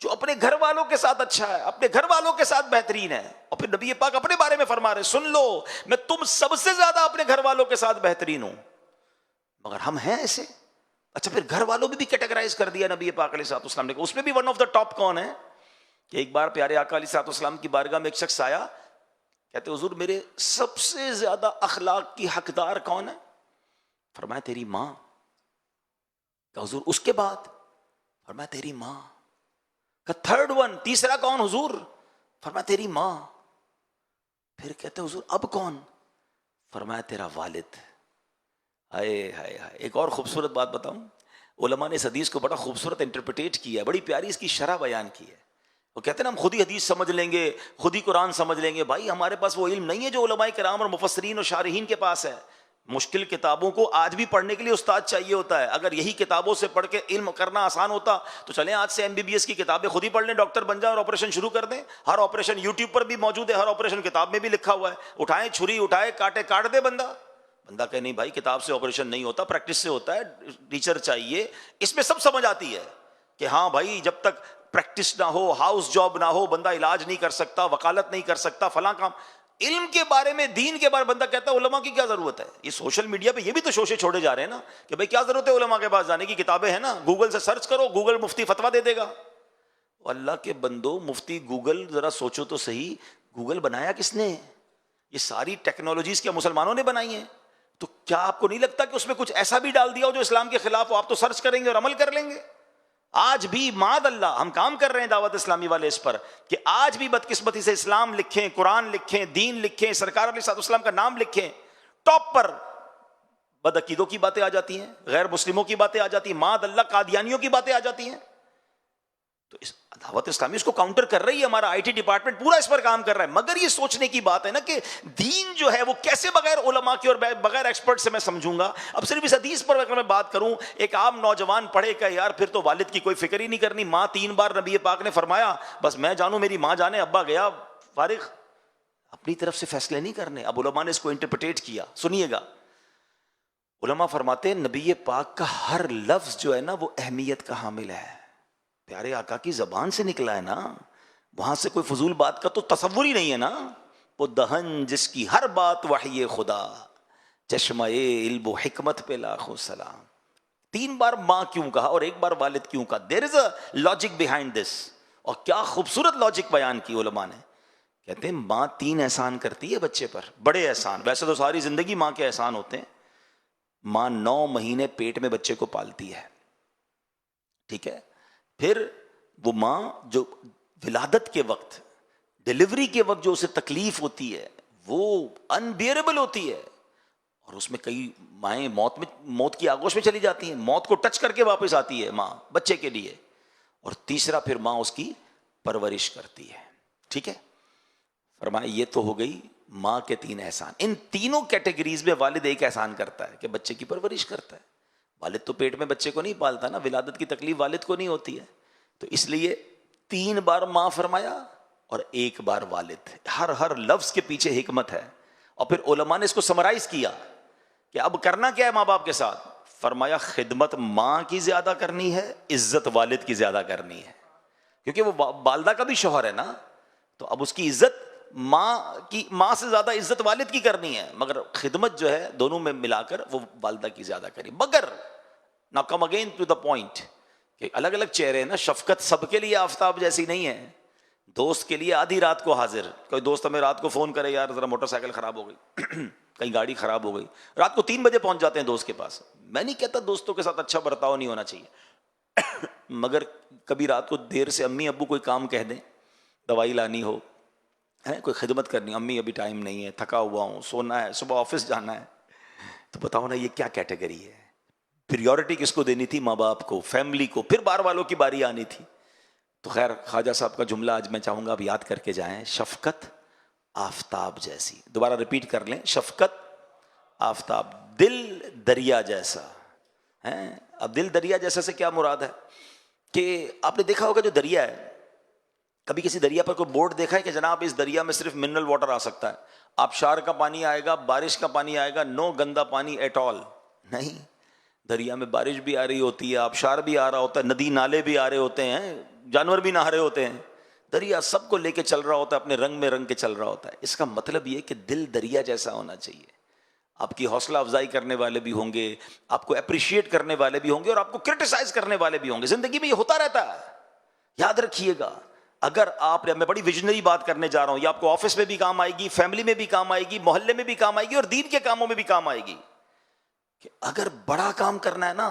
جو اپنے گھر والوں کے ساتھ اچھا ہے، اپنے گھر والوں کے ساتھ بہترین ہے. اور پھر نبی پاک اپنے بارے میں فرما رہے، سن لو میں تم سب سے زیادہ اپنے گھر والوں کے ساتھ بہترین ہوں. مگر ہم ہیں ایسے. اچھا پھر گھر والوں بھی کیٹیگرائز کر دیا نبی پاک علیہ الصلوۃ والسلام نے. اس میں بھی ون آف دا ٹاپ کون ہے؟ کہ ایک بار پیارے آقا علیہ الصلوۃ والسلام کی بارگاہ میں ایک شخص آیا، کہتے حضور میرے سب سے زیادہ اخلاق کی حقدار کون ہے؟ فرمایا تیری ماں. کہ حضور اس کے بعد؟ فرمایا تیری ماں. کہ تھرڈ ون، تیسرا کون حضور؟ فرمایا تیری ماں. پھر کہتے حضور اب کون؟ فرمایا تیرا والد. ہائے ہائے ہائے. ایک اور خوبصورت بات بتاؤں، علماء نے اس حدیث کو بڑا خوبصورت انٹرپریٹ کیا ہے، بڑی پیاری اس کی شرح بیان کی ہے. وہ کہتے ہیں نا ہم خود ہی حدیث سمجھ لیں گے، خود ہی قرآن سمجھ لیں گے. بھائی ہمارے پاس وہ علم نہیں ہے جو علماء کرام اور مفسرین اور شارحین کے پاس ہے. مشکل کتابوں کو آج بھی پڑھنے کے لیے استاد چاہیے ہوتا ہے. اگر یہی کتابوں سے پڑھ کے علم کرنا آسان ہوتا تو چلیں آج سے MBBS کی کتابیں خود ہی پڑھ لیں، ڈاکٹر بن جائیں اور آپریشن شروع کر دیں. ہر آپریشن یوٹیوب پر بھی موجود ہے، ہر آپریشن کتاب میں بھی لکھا ہوا ہے. اٹھائیں چھری، اٹھائے کاٹے، کاٹ دے بندہ. بندہ کہ نہیں بھائی کتاب سے آپریشن نہیں ہوتا، پریکٹس سے ہوتا ہے، ٹیچر چاہیے. اس میں سب سمجھ آتی ہے کہ ہاں بھائی جب تک پریکٹس نہ ہو، ہاؤس جاب نہ ہو، بندہ علاج نہیں کر سکتا، وکالت نہیں کر سکتا، فلاں کام. علم کے بارے میں، دین کے بارے میں بندہ کہتا ہے علماء کی کیا ضرورت ہے. یہ سوشل میڈیا پہ یہ بھی تو شوشے چھوڑے جا رہے ہیں نا کہ بھائی کیا ضرورت ہے علماء کے پاس جانے کی، کتابیں ہیں نا، گوگل سے سرچ کرو، گوگل مفتی فتویٰ دے دے گا. اللہ کے بندو، مفتی گوگل ذرا سوچو تو صحیح، گوگل بنایا کس نے؟ یہ ساری ٹیکنالوجیز کیا مسلمانوں نے بنائی ہیں؟ تو کیا آپ کو نہیں لگتا کہ اس میں کچھ ایسا بھی ڈال دیا ہو جو اسلام کے خلاف ہو؟ آپ تو سرچ کریں گے اور عمل کر لیں گے. آج بھی معاذ اللہ ہم کام کر رہے ہیں دعوت اسلامی والے اس پر کہ آج بھی بدقسمتی سے اسلام لکھیں، قرآن لکھیں، دین لکھیں، سرکار علیہ الصلوۃ والسلام کا نام لکھیں، ٹاپ پر بدعقیدوں کی باتیں آ جاتی ہیں، غیر مسلموں کی باتیں آ جاتی ہیں، معاذ اللہ قادیانیوں کی باتیں آ جاتی ہیں. تو اس دعوت اسلامی اس کو کاؤنٹر کر رہی ہے، ہمارا IT ڈپارٹمنٹ پورا اس پر کام کر رہا ہے. مگر یہ سوچنے کی بات ہے نا کہ دین جو ہے وہ کیسے بغیر علماء کی اور بغیر ایکسپرٹ سے میں سمجھوں گا. اب صرف اس حدیث پر اگر میں بات کروں، ایک عام نوجوان پڑھے کہ یار پھر تو والد کی کوئی فکر ہی نہیں کرنی. ماں 3 بار نبی پاک نے فرمایا بس میں جانوں میری ماں جانے، ابا گیا فارغ، اپنی طرف سے فیصلے نہیں کرنے. اب علماء نے اس کو انٹرپریٹ کیا، سنیے گا. علماء فرماتے ہیں نبی پاک کا ہر لفظ جو ہے نا وہ اہمیت کا حامل ہے. پیارے آقا کی زبان سے نکلا ہے نا، وہاں سے کوئی فضول بات کا تو تصور ہی نہیں ہے نا. وہ دہن جس کی ہر بات وحی خدا، چشمہ علم و حکمت پہ لاکھوں سلام. 3 بار ماں کیوں کہا اور 1 بار والد کیوں کہا؟ دیر از اے لاجک بیہائنڈ دس. اور کیا خوبصورت لاجک بیان کی علماء نے. کہتے ہیں ماں 3 احسان کرتی ہے بچے پر، بڑے احسان. ویسے تو ساری زندگی ماں کے احسان ہوتے ہیں. ماں 9 مہینے پیٹ میں بچے کو پالتی ہے، ٹھیک ہے. پھر وہ ماں جو ولادت کے وقت، ڈیلیوری کے وقت جو اسے تکلیف ہوتی ہے وہ انبیئریبل ہوتی ہے. اور اس میں کئی مائیں موت کی آگوش میں چلی جاتی ہیں، موت کو ٹچ کر کے واپس آتی ہے ماں بچے کے لیے. اور تیسرا پھر ماں اس کی پرورش کرتی ہے، ٹھیک ہے. فرمایا یہ تو ہو گئی ماں کے 3 احسان. ان تینوں کیٹیگریز میں والد ایک احسان کرتا ہے کہ بچے کی پرورش کرتا ہے. والد تو پیٹ میں بچے کو نہیں پالتا نا، ولادت کی تکلیف والد کو نہیں ہوتی ہے. تو اس لیے 3 بار ماں فرمایا اور ایک بار والد. ہر لفظ کے پیچھے حکمت ہے. اور پھر علماء نے اس کو سمرائز کیا کہ اب کرنا کیا ہے ماں باپ کے ساتھ. فرمایا خدمت ماں کی زیادہ کرنی ہے, عزت والد کی زیادہ کرنی ہے, کیونکہ وہ والدہ کا بھی شوہر ہے نا, تو اب اس کی عزت ماں سے زیادہ عزت والد کی کرنی ہے, مگر خدمت جو ہے دونوں میں ملا کر وہ والدہ کی زیادہ کریں. مگر نا come again to the point کہ الگ الگ چہرے ہیں نا. شفقت سب کے لیے آفتاب جیسی نہیں ہے. دوست کے لیے آدھی رات کو حاضر. کوئی دوست ہمیں رات کو فون کرے, یار ذرا موٹر سائیکل خراب ہو گئی, کہیں گاڑی خراب ہو گئی, رات کو 3 بجے پہنچ جاتے ہیں دوست کے پاس. میں نہیں کہتا دوستوں کے ساتھ اچھا برتاؤ نہیں ہونا چاہیے, مگر کبھی رات کو دیر سے امی ابو کوئی کام کہہ دیں, دوائی لانی ہو, کوئی خدمت کرنی, امی ابھی ٹائم نہیں ہے, تھکا ہوا ہوں, سونا ہے, صبح آفس جانا ہے, تو بتاؤ نا یہ کیا کیٹیگری ہے. پریورٹی کس کو دینی تھی؟ ماں باپ کو, فیملی کو, پھر بار والوں کی باری آنی تھی. تو خیر خواجہ صاحب کا جملہ آج میں چاہوں گا اب یاد کر کے جائیں, شفقت آفتاب جیسی. دوبارہ ریپیٹ کر لیں, شفقت آفتاب, دل دریا جیسا ہے. اب دل دریا جیسا سے کیا مراد ہے کہ آپ نے دیکھا ہوگا جو دریا ہے, کبھی کسی دریا پر کوئی بورڈ دیکھا ہے کہ جناب اس دریا میں صرف منرل واٹر آ سکتا ہے, آبشار کا پانی آئے گا, بارش کا پانی آئے گا, نو گندا پانی ایٹ آل نہیں. دریا میں بارش بھی آ رہی ہوتی ہے, آبشار بھی آ رہا ہوتا ہے, ندی نالے بھی آ رہے ہوتے ہیں, جانور بھی نہا رہے ہوتے ہیں. دریا سب کو لے کے چل رہا ہوتا ہے, اپنے رنگ میں رنگ کے چل رہا ہوتا ہے. اس کا مطلب یہ کہ دل دریا جیسا ہونا چاہیے. آپ کی حوصلہ افزائی کرنے والے بھی ہوں گے, آپ کو اپریشیٹ کرنے والے بھی ہوں گے, اور آپ کو کرٹیسائز کرنے والے بھی ہوں گے. زندگی میں یہ ہوتا رہتا ہے, یاد رکھیے گا. اگر آپ, میں بڑی ویژنری بات کرنے جا رہا ہوں, یہ آپ کو آفس میں بھی کام آئے گی, فیملی میں بھی کام آئے گی, محلے میں بھی کام آئے گی, اور دین کے کاموں میں بھی کام آئے گی, کہ اگر بڑا کام کرنا ہے نا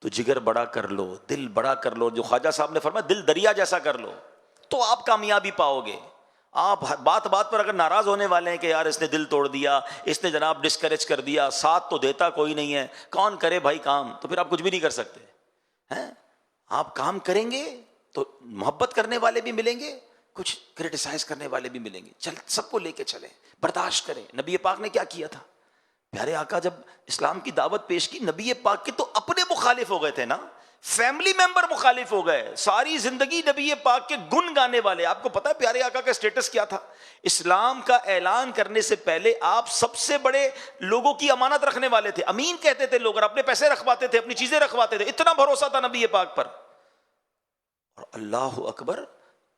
تو جگر بڑا کر لو, دل بڑا کر لو. جو خواجہ صاحب نے فرمایا دل دریا جیسا کر لو, تو آپ کامیابی پاؤ گے. آپ بات بات پر اگر ناراض ہونے والے ہیں کہ یار اس نے دل توڑ دیا, اس نے جناب ڈسکریج کر دیا, ساتھ تو دیتا کوئی نہیں ہے, کون کرے بھائی کام, تو پھر آپ کچھ بھی نہیں کر سکتے ہیں. آپ کام کریں گے تو محبت کرنے والے بھی ملیں گے, کچھ کرٹیسائز کرنے والے بھی ملیں گے. چل سب کو لے کے چلیں, برداشت کریں. نبی پاک نے کیا کیا تھا؟ پیارے آقا جب اسلام کی دعوت پیش کی, نبی پاک کے تو اپنے مخالف ہو گئے تھے نا, فیملی ممبر مخالف ہو گئے. ساری زندگی نبی پاک کے گن گانے والے. آپ کو پتا ہے پیارے آقا کا اسٹیٹس کیا تھا؟ اسلام کا اعلان کرنے سے پہلے آپ سب سے بڑے لوگوں کی امانت رکھنے والے تھے. امین کہتے تھے لوگ, اور اپنے پیسے رکھواتے تھے, اپنی چیزیں رکھواتے تھے. اتنا بھروسہ تھا نبی پاک پر. اور اللہ اکبر,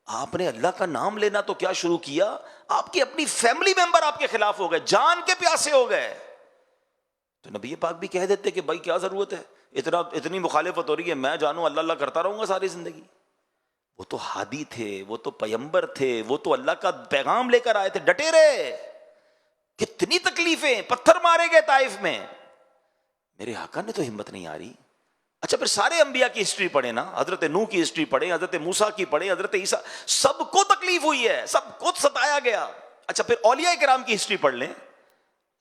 آپ نے اللہ کا نام لینا تو کیا شروع کیا, آپ کی اپنی فیملی ممبر آپ کے خلاف ہو گئے, جان کے پیاسے ہو گئے. تو نبی پاک بھی کہہ دیتے کہ بھائی کیا ضرورت ہے, اتنی مخالفت ہو رہی ہے, میں جانوں اللہ اللہ کرتا رہوں گا ساری زندگی. وہ تو ہادی تھے, وہ تو پیمبر تھے, وہ تو اللہ کا پیغام لے کر آئے تھے, ڈٹے رہے. کتنی تکلیفیں, پتھر مارے گئے طائف میں, میرے آقا نے تو ہمت نہیں آ رہی. اچھا پھر سارے انبیاء کی ہسٹری پڑھیں نا, حضرت نوح کی ہسٹری پڑھیں, حضرت موسیٰ کی پڑھیں, حضرت عیسیٰ, سب کو تکلیف ہوئی ہے, سب کو ستایا گیا. اچھا پھر اولیاء کرام کی ہسٹری پڑھ لیں.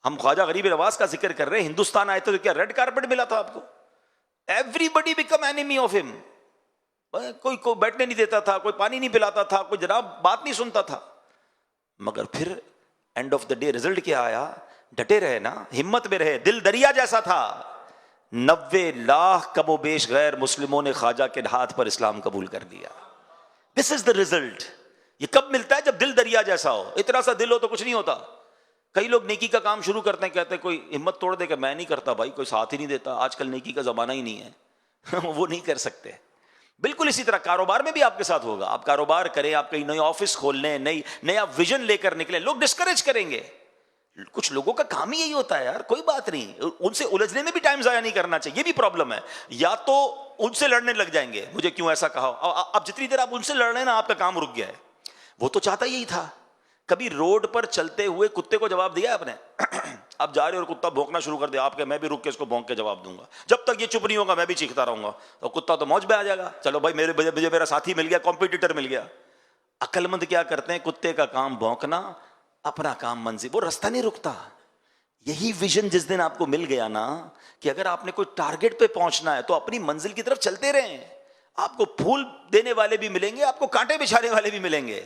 ہم خواجہ غریب نواز کا ذکر کر رہے ہیں, ہندوستان آئے تھے تو کیا ریڈ کارپٹ ملا تھا آپ کو؟ Everybody become enemy of ہم. کوئی کو بیٹھنے نہیں دیتا تھا, کوئی پانی نہیں پلاتا تھا, کوئی جناب بات نہیں سنتا تھا. مگر پھر and of the day result کیا آیا؟ ڈٹے رہے نا, ہمت میں رہے, دل دریا جیسا تھا. 90 لاکھ کم و بیش غیر مسلموں نے خواجہ کے ہاتھ پر اسلام قبول کر لیا. دس از دا ریزلٹ. یہ کب ملتا ہے؟ جب دل دریا جیسا ہو. اتنا سا دل ہو تو کچھ نہیں ہوتا. کئی لوگ نیکی کا کام شروع کرتے ہیں, کہتے ہیں کوئی ہمت توڑ دے کہ میں نہیں کرتا, بھائی کوئی ساتھ ہی نہیں دیتا, آج کل نیکی کا زمانہ ہی نہیں ہے. وہ نہیں کر سکتے. بالکل اسی طرح کاروبار میں بھی آپ کے ساتھ ہوگا. آپ کاروبار کریں, آپ کہیں نئی آفس کھول لیں, نیا ویژن لے کر نکلیں, لوگ ڈسکریج کریں گے. کچھ لوگوں کا کام ہی یہی ہوتا ہے یار, کوئی بات نہیں, ان سے الجھنے میں بھی ٹائم ضائع نہیں کرنا چاہیے. یہ بھی پرابلم ہے, یا تو ان سے لڑنے لگ جائیں گے, مجھے کیوں ایسا کہا. اب جتنی دیر آپ ان سے لڑ رہے ہیں نا, آپ کا کام رک گیا ہے. وہ تو چاہتا یہی تھا. کبھی روڈ پر چلتے ہوئے کتے کو جواب دیا آپ نے؟ آپ جا رہے اور کتا بھونکنا شروع کر دیا, آپ کہ میں بھی رک کے اس کو بھونک کے جواب دوں گا, جب تک یہ چپ نہیں ہوگا میں بھی چیختا رہوں گا. تو کتا تو موج میں آ جائے گا, چلو بھائی مجھے میرا ساتھی مل گیا, کمپیٹیٹر مل گیا. عقل مند کیا کرتے ہیں, کتے کا کام بھونکنا, اپنا کام منزل, وہ رستہ نہیں رکتا. یہی ویژن جس دن آپ کو مل گیا نا, کہ اگر آپ نے کوئی ٹارگٹ پہ پہنچنا ہے تو اپنی منزل کی طرف چلتے رہیں. آپ کو پھول دینے والے بھی ملیں گے, آپ کو کانٹے بچھانے والے بھی ملیں گے,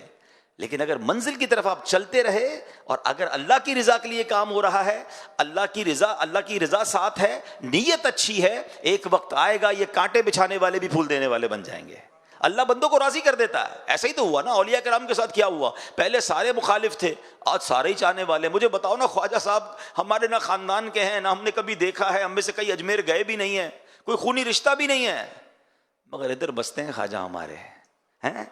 لیکن اگر منزل کی طرف آپ چلتے رہے, اور اگر اللہ کی رضا کے لیے کام ہو رہا ہے, اللہ کی رضا ساتھ ہے, نیت اچھی ہے, ایک وقت آئے گا یہ کانٹے بچھانے والے بھی پھول دینے والے بن جائیں گے. اللہ بندوں کو راضی کر دیتا ہے. ایسا ہی تو ہوا نا اولیاء کرام کے ساتھ. کیا ہوا؟ پہلے سارے مخالف تھے، آج سارے ہی چاہنے والے. مجھے بتاؤ نا، خواجہ صاحب ہمارے نہ خاندان کے ہیں، نہ ہم نے کبھی دیکھا ہے، ہم میں سے کئی اجمیر گئے بھی نہیں ہیں، کوئی خونی رشتہ بھی نہیں ہے، مگر ادھر بستے ہیں خواجہ ہمارے ہیں.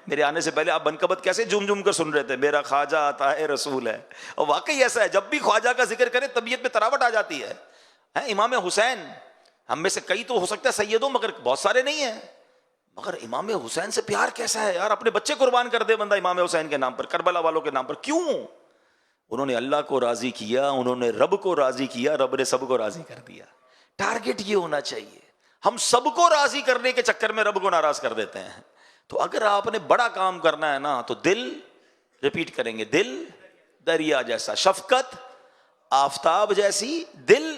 میرے آنے سے پہلے آپ بنکبت کیسے جھوم جھوم کر سن رہے تھے، میرا خواجہ آتا ہے رسول ہے. اور واقعی ایسا ہے، جب بھی خواجہ کا ذکر کرے طبیعت میں تراوٹ آ جاتی ہے. امام حسین، ہم میں سے کئی تو ہو سکتا ہے سیدوں، مگر بہت سارے نہیں ہیں، مگر امام حسین سے پیار کیسا ہے یار. اپنے بچے قربان کر دے بندہ امام حسین کے نام پر، کربلا والوں کے نام پر. کیوں؟ انہوں نے اللہ کو راضی کیا، انہوں نے رب کو راضی کیا، رب نے سب کو راضی کر دیا. ٹارگٹ یہ ہونا چاہیے. ہم سب کو راضی کرنے کے چکر میں رب کو ناراض کر دیتے ہیں. تو اگر آپ نے بڑا کام کرنا ہے نا تو دل، ریپیٹ کریں گے، دل دریا جیسا، شفقت آفتاب جیسی، دل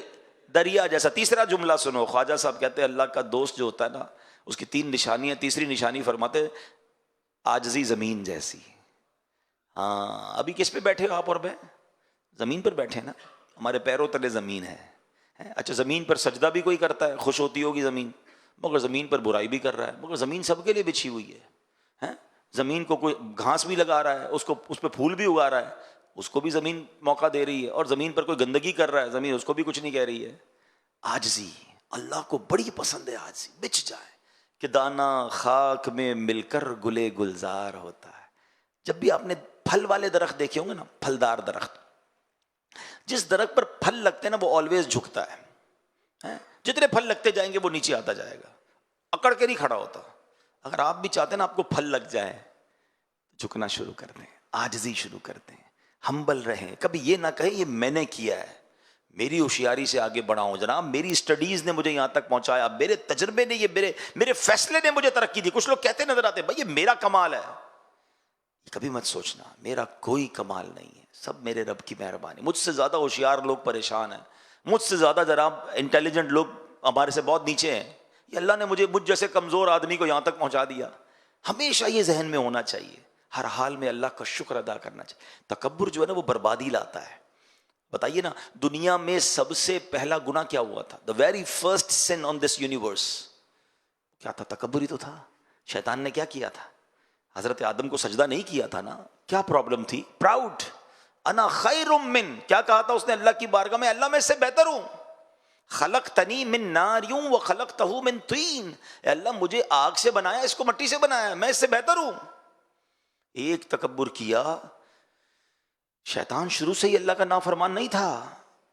دریا جیسا. تیسرا جملہ سنو، خواجہ صاحب کہتے ہیں اللہ کا دوست جو ہوتا ہے نا اس کی 3 نشانیاں. تیسری نشانی فرماتے عاجزی زمین جیسی. ہاں، ابھی کس پہ بیٹھے ہو آپ اور میں؟ زمین پر بیٹھے نا، ہمارے پیروں تلے زمین ہے. اچھا، زمین پر سجدہ بھی کوئی کرتا ہے، خوش ہوتی ہوگی زمین، مگر زمین پر برائی بھی کر رہا ہے. مگر زمین سب کے لیے بچھی ہوئی ہے. زمین کو کوئی گھاس بھی لگا رہا ہے، اس پہ پھول بھی اگا رہا ہے، اس کو بھی زمین موقع دے رہی ہے. اور زمین پر کوئی گندگی کر رہا ہے، زمین اس کو بھی کچھ نہیں کہہ رہی ہے. عاجزی اللہ کو بڑی پسند ہے. عاجزی بچ جائے کہ دانا خاک میں مل کر گلے گلزار ہوتا ہے. جب بھی آپ نے پھل والے درخت دیکھے ہوں گے نا، پھلدار درخت، جس درخت پر پھل لگتے ہیں نا وہ آلویز جھکتا ہے. جتنے پھل لگتے جائیں گے وہ نیچے آتا جائے گا، اکڑ کے نہیں کھڑا ہوتا. اگر آپ بھی چاہتے ہیں نا آپ کو پھل لگ جائے، جھکنا شروع کر دیں، عاجزی شروع کر دیں، ہمبل رہیں. کبھی یہ نہ کہیں یہ میں نے کیا ہے، میری ہوشیاری سے آگے بڑھا ہوں جناب، میری اسٹڈیز نے مجھے یہاں تک پہنچایا، میرے تجربے نے، یہ میرے فیصلے نے مجھے ترقی دی. کچھ لوگ کہتے نظر آتے بھائی یہ میرا کمال ہے. کبھی مت سوچنا میرا کوئی کمال نہیں ہے، سب میرے رب کی مہربانی. مجھ سے زیادہ ہوشیار لوگ پریشان ہیں، مجھ سے زیادہ جناب انٹیلیجنٹ لوگ ہمارے سے بہت نیچے ہیں. یہ اللہ نے مجھ جیسے کمزور آدمی کو یہاں تک پہنچا دیا. ہمیشہ یہ ذہن میں ہونا چاہیے، ہر حال میں اللہ کا شکر ادا کرنا چاہیے. تکبر جو ہے نا وہ بربادی لاتا ہے. بتائیے نا، دنیا میں سب سے پہلا گناہ کیا ہوا تھا؟ The very first sin on this universe کیا تھا؟ تکبر ہی تو تھا. شیطان نے کیا کیا تھا؟ حضرت آدم کو سجدہ نہیں کیا تھا نا. کیا پرابلم تھی؟ پراؤڈ. انا خیر من، کیا کہا تھا اس نے اللہ کی بارگاہ میں؟ اللہ میں اس سے بہتر ہوں. خلقتنی من نار و خلقتہ من طین، اے اللہ مجھے آگ سے بنایا، اس کو مٹی سے بنایا، میں اس سے بہتر ہوں. ایک تکبر کیا. شیطان شروع سے ہی اللہ کا نافرمان نہیں تھا،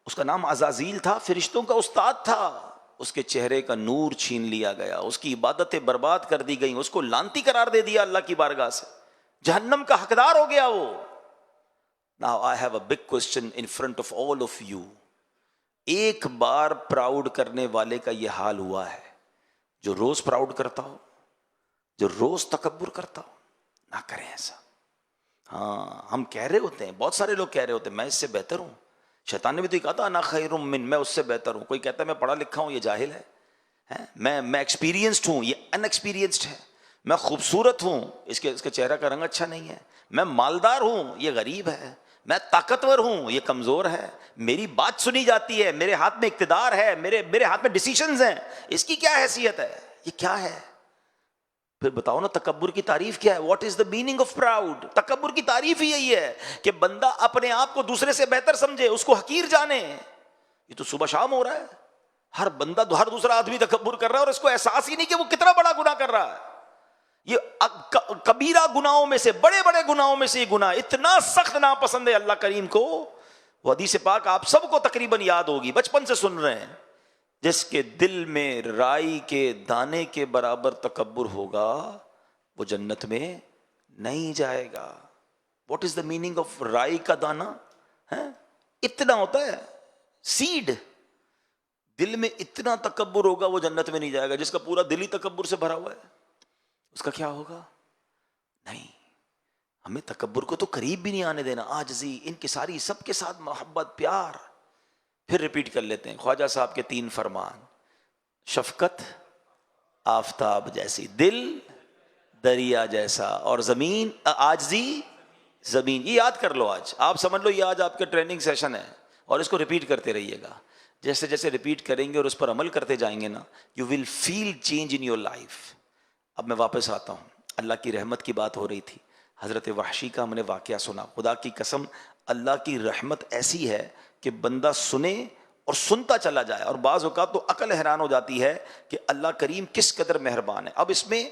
اس کا نام عزازیل تھا، فرشتوں کا استاد تھا. اس کے چہرے کا نور چھین لیا گیا، اس کی عبادتیں برباد کر دی گئیں، اس کو لعنتی قرار دے دیا اللہ کی بارگاہ سے، جہنم کا حقدار ہو گیا وہ. Now I have a big question in front of all of you. ایک بار پراؤڈ کرنے والے کا یہ حال ہوا ہے؟ جو روز پراؤڈ کرتا ہو، جو روز تکبر کرتا ہو، نہ کریں ایسا. ہاں، ہم کہہ رہے ہوتے ہیں، بہت سارے لوگ کہہ رہے ہوتے ہیں میں اس سے بہتر ہوں. شیطان نے بھی تو کہا تھا انا خیر من، میں اس سے بہتر ہوں. کوئی کہتا ہے میں پڑھا لکھا ہوں، یہ جاہل ہے. میں ایکسپیرینسڈ ہوں، یہ ان ایکسپیرینسڈ ہے. میں خوبصورت ہوں، اس کے چہرہ کا رنگ اچھا نہیں ہے. میں مالدار ہوں، یہ غریب ہے. میں طاقتور ہوں، یہ کمزور ہے. میری بات سنی جاتی ہے، میرے ہاتھ میں اقتدار ہے، میرے ہاتھ میں ڈیسیشنز ہیں، اس کی کیا حیثیت ہے؟ یہ کیا ہے؟ پھر بتاؤ نا تکبر کی تعریف کیا ہے؟ What is the meaning of proud? تکبر کی تعریف ہی یہی ہے کہ بندہ اپنے آپ کو دوسرے سے بہتر سمجھے، اس کو حقیر جانے. یہ تو صبح شام ہو رہا ہے، ہر بندہ، ہر دوسرا آدمی تکبر کر رہا ہے اور اس کو احساس ہی نہیں کہ وہ کتنا بڑا گناہ کر رہا ہے. یہ کبیرہ گناہوں میں سے، بڑے بڑے گناہوں میں سے یہ گناہ اتنا سخت ناپسند ہے اللہ کریم کو. وہ حدیث پاک آپ سب کو تقریباً یاد ہوگی، بچپن سے سن رہے ہیں. جس کے دل میں رائی کے دانے کے برابر تکبر ہوگا وہ جنت میں نہیں جائے گا. What is the meaning of رائی کا دانا؟ اتنا ہوتا ہے سیڈ. دل میں اتنا تکبر ہوگا وہ جنت میں نہیں جائے گا. جس کا پورا دل ہی تکبر سے بھرا ہوا ہے اس کا کیا ہوگا؟ نہیں. ہمیں تکبر کو تو قریب بھی نہیں آنے دینا. عاجزی، انکساری، سب کے ساتھ محبت، پیار. پھر ریپیٹ کر لیتے ہیں خواجہ صاحب کے 3 فرمان. شفقت آفتاب جیسی، دل دریا جیسا، اور زمین عاجزی زمین. یہ یاد کر لو، آج آپ سمجھ لو یہ آج آپ کا ٹریننگ سیشن ہے اور اس کو ریپیٹ کرتے رہیے گا. جیسے جیسے ریپیٹ کریں گے اور اس پر عمل کرتے جائیں گے نا، you will feel change in your life. اب میں واپس آتا ہوں. اللہ کی رحمت کی بات ہو رہی تھی، حضرت وحشی کا ہم نے واقعہ سنا. خدا کی قسم اللہ کی رحمت ایسی ہے کہ بندہ سنے اور سنتا چلا جائے، اور بعض اوقات تو عقل حیران ہو جاتی ہے کہ اللہ کریم کس قدر مہربان ہے. اب اس میں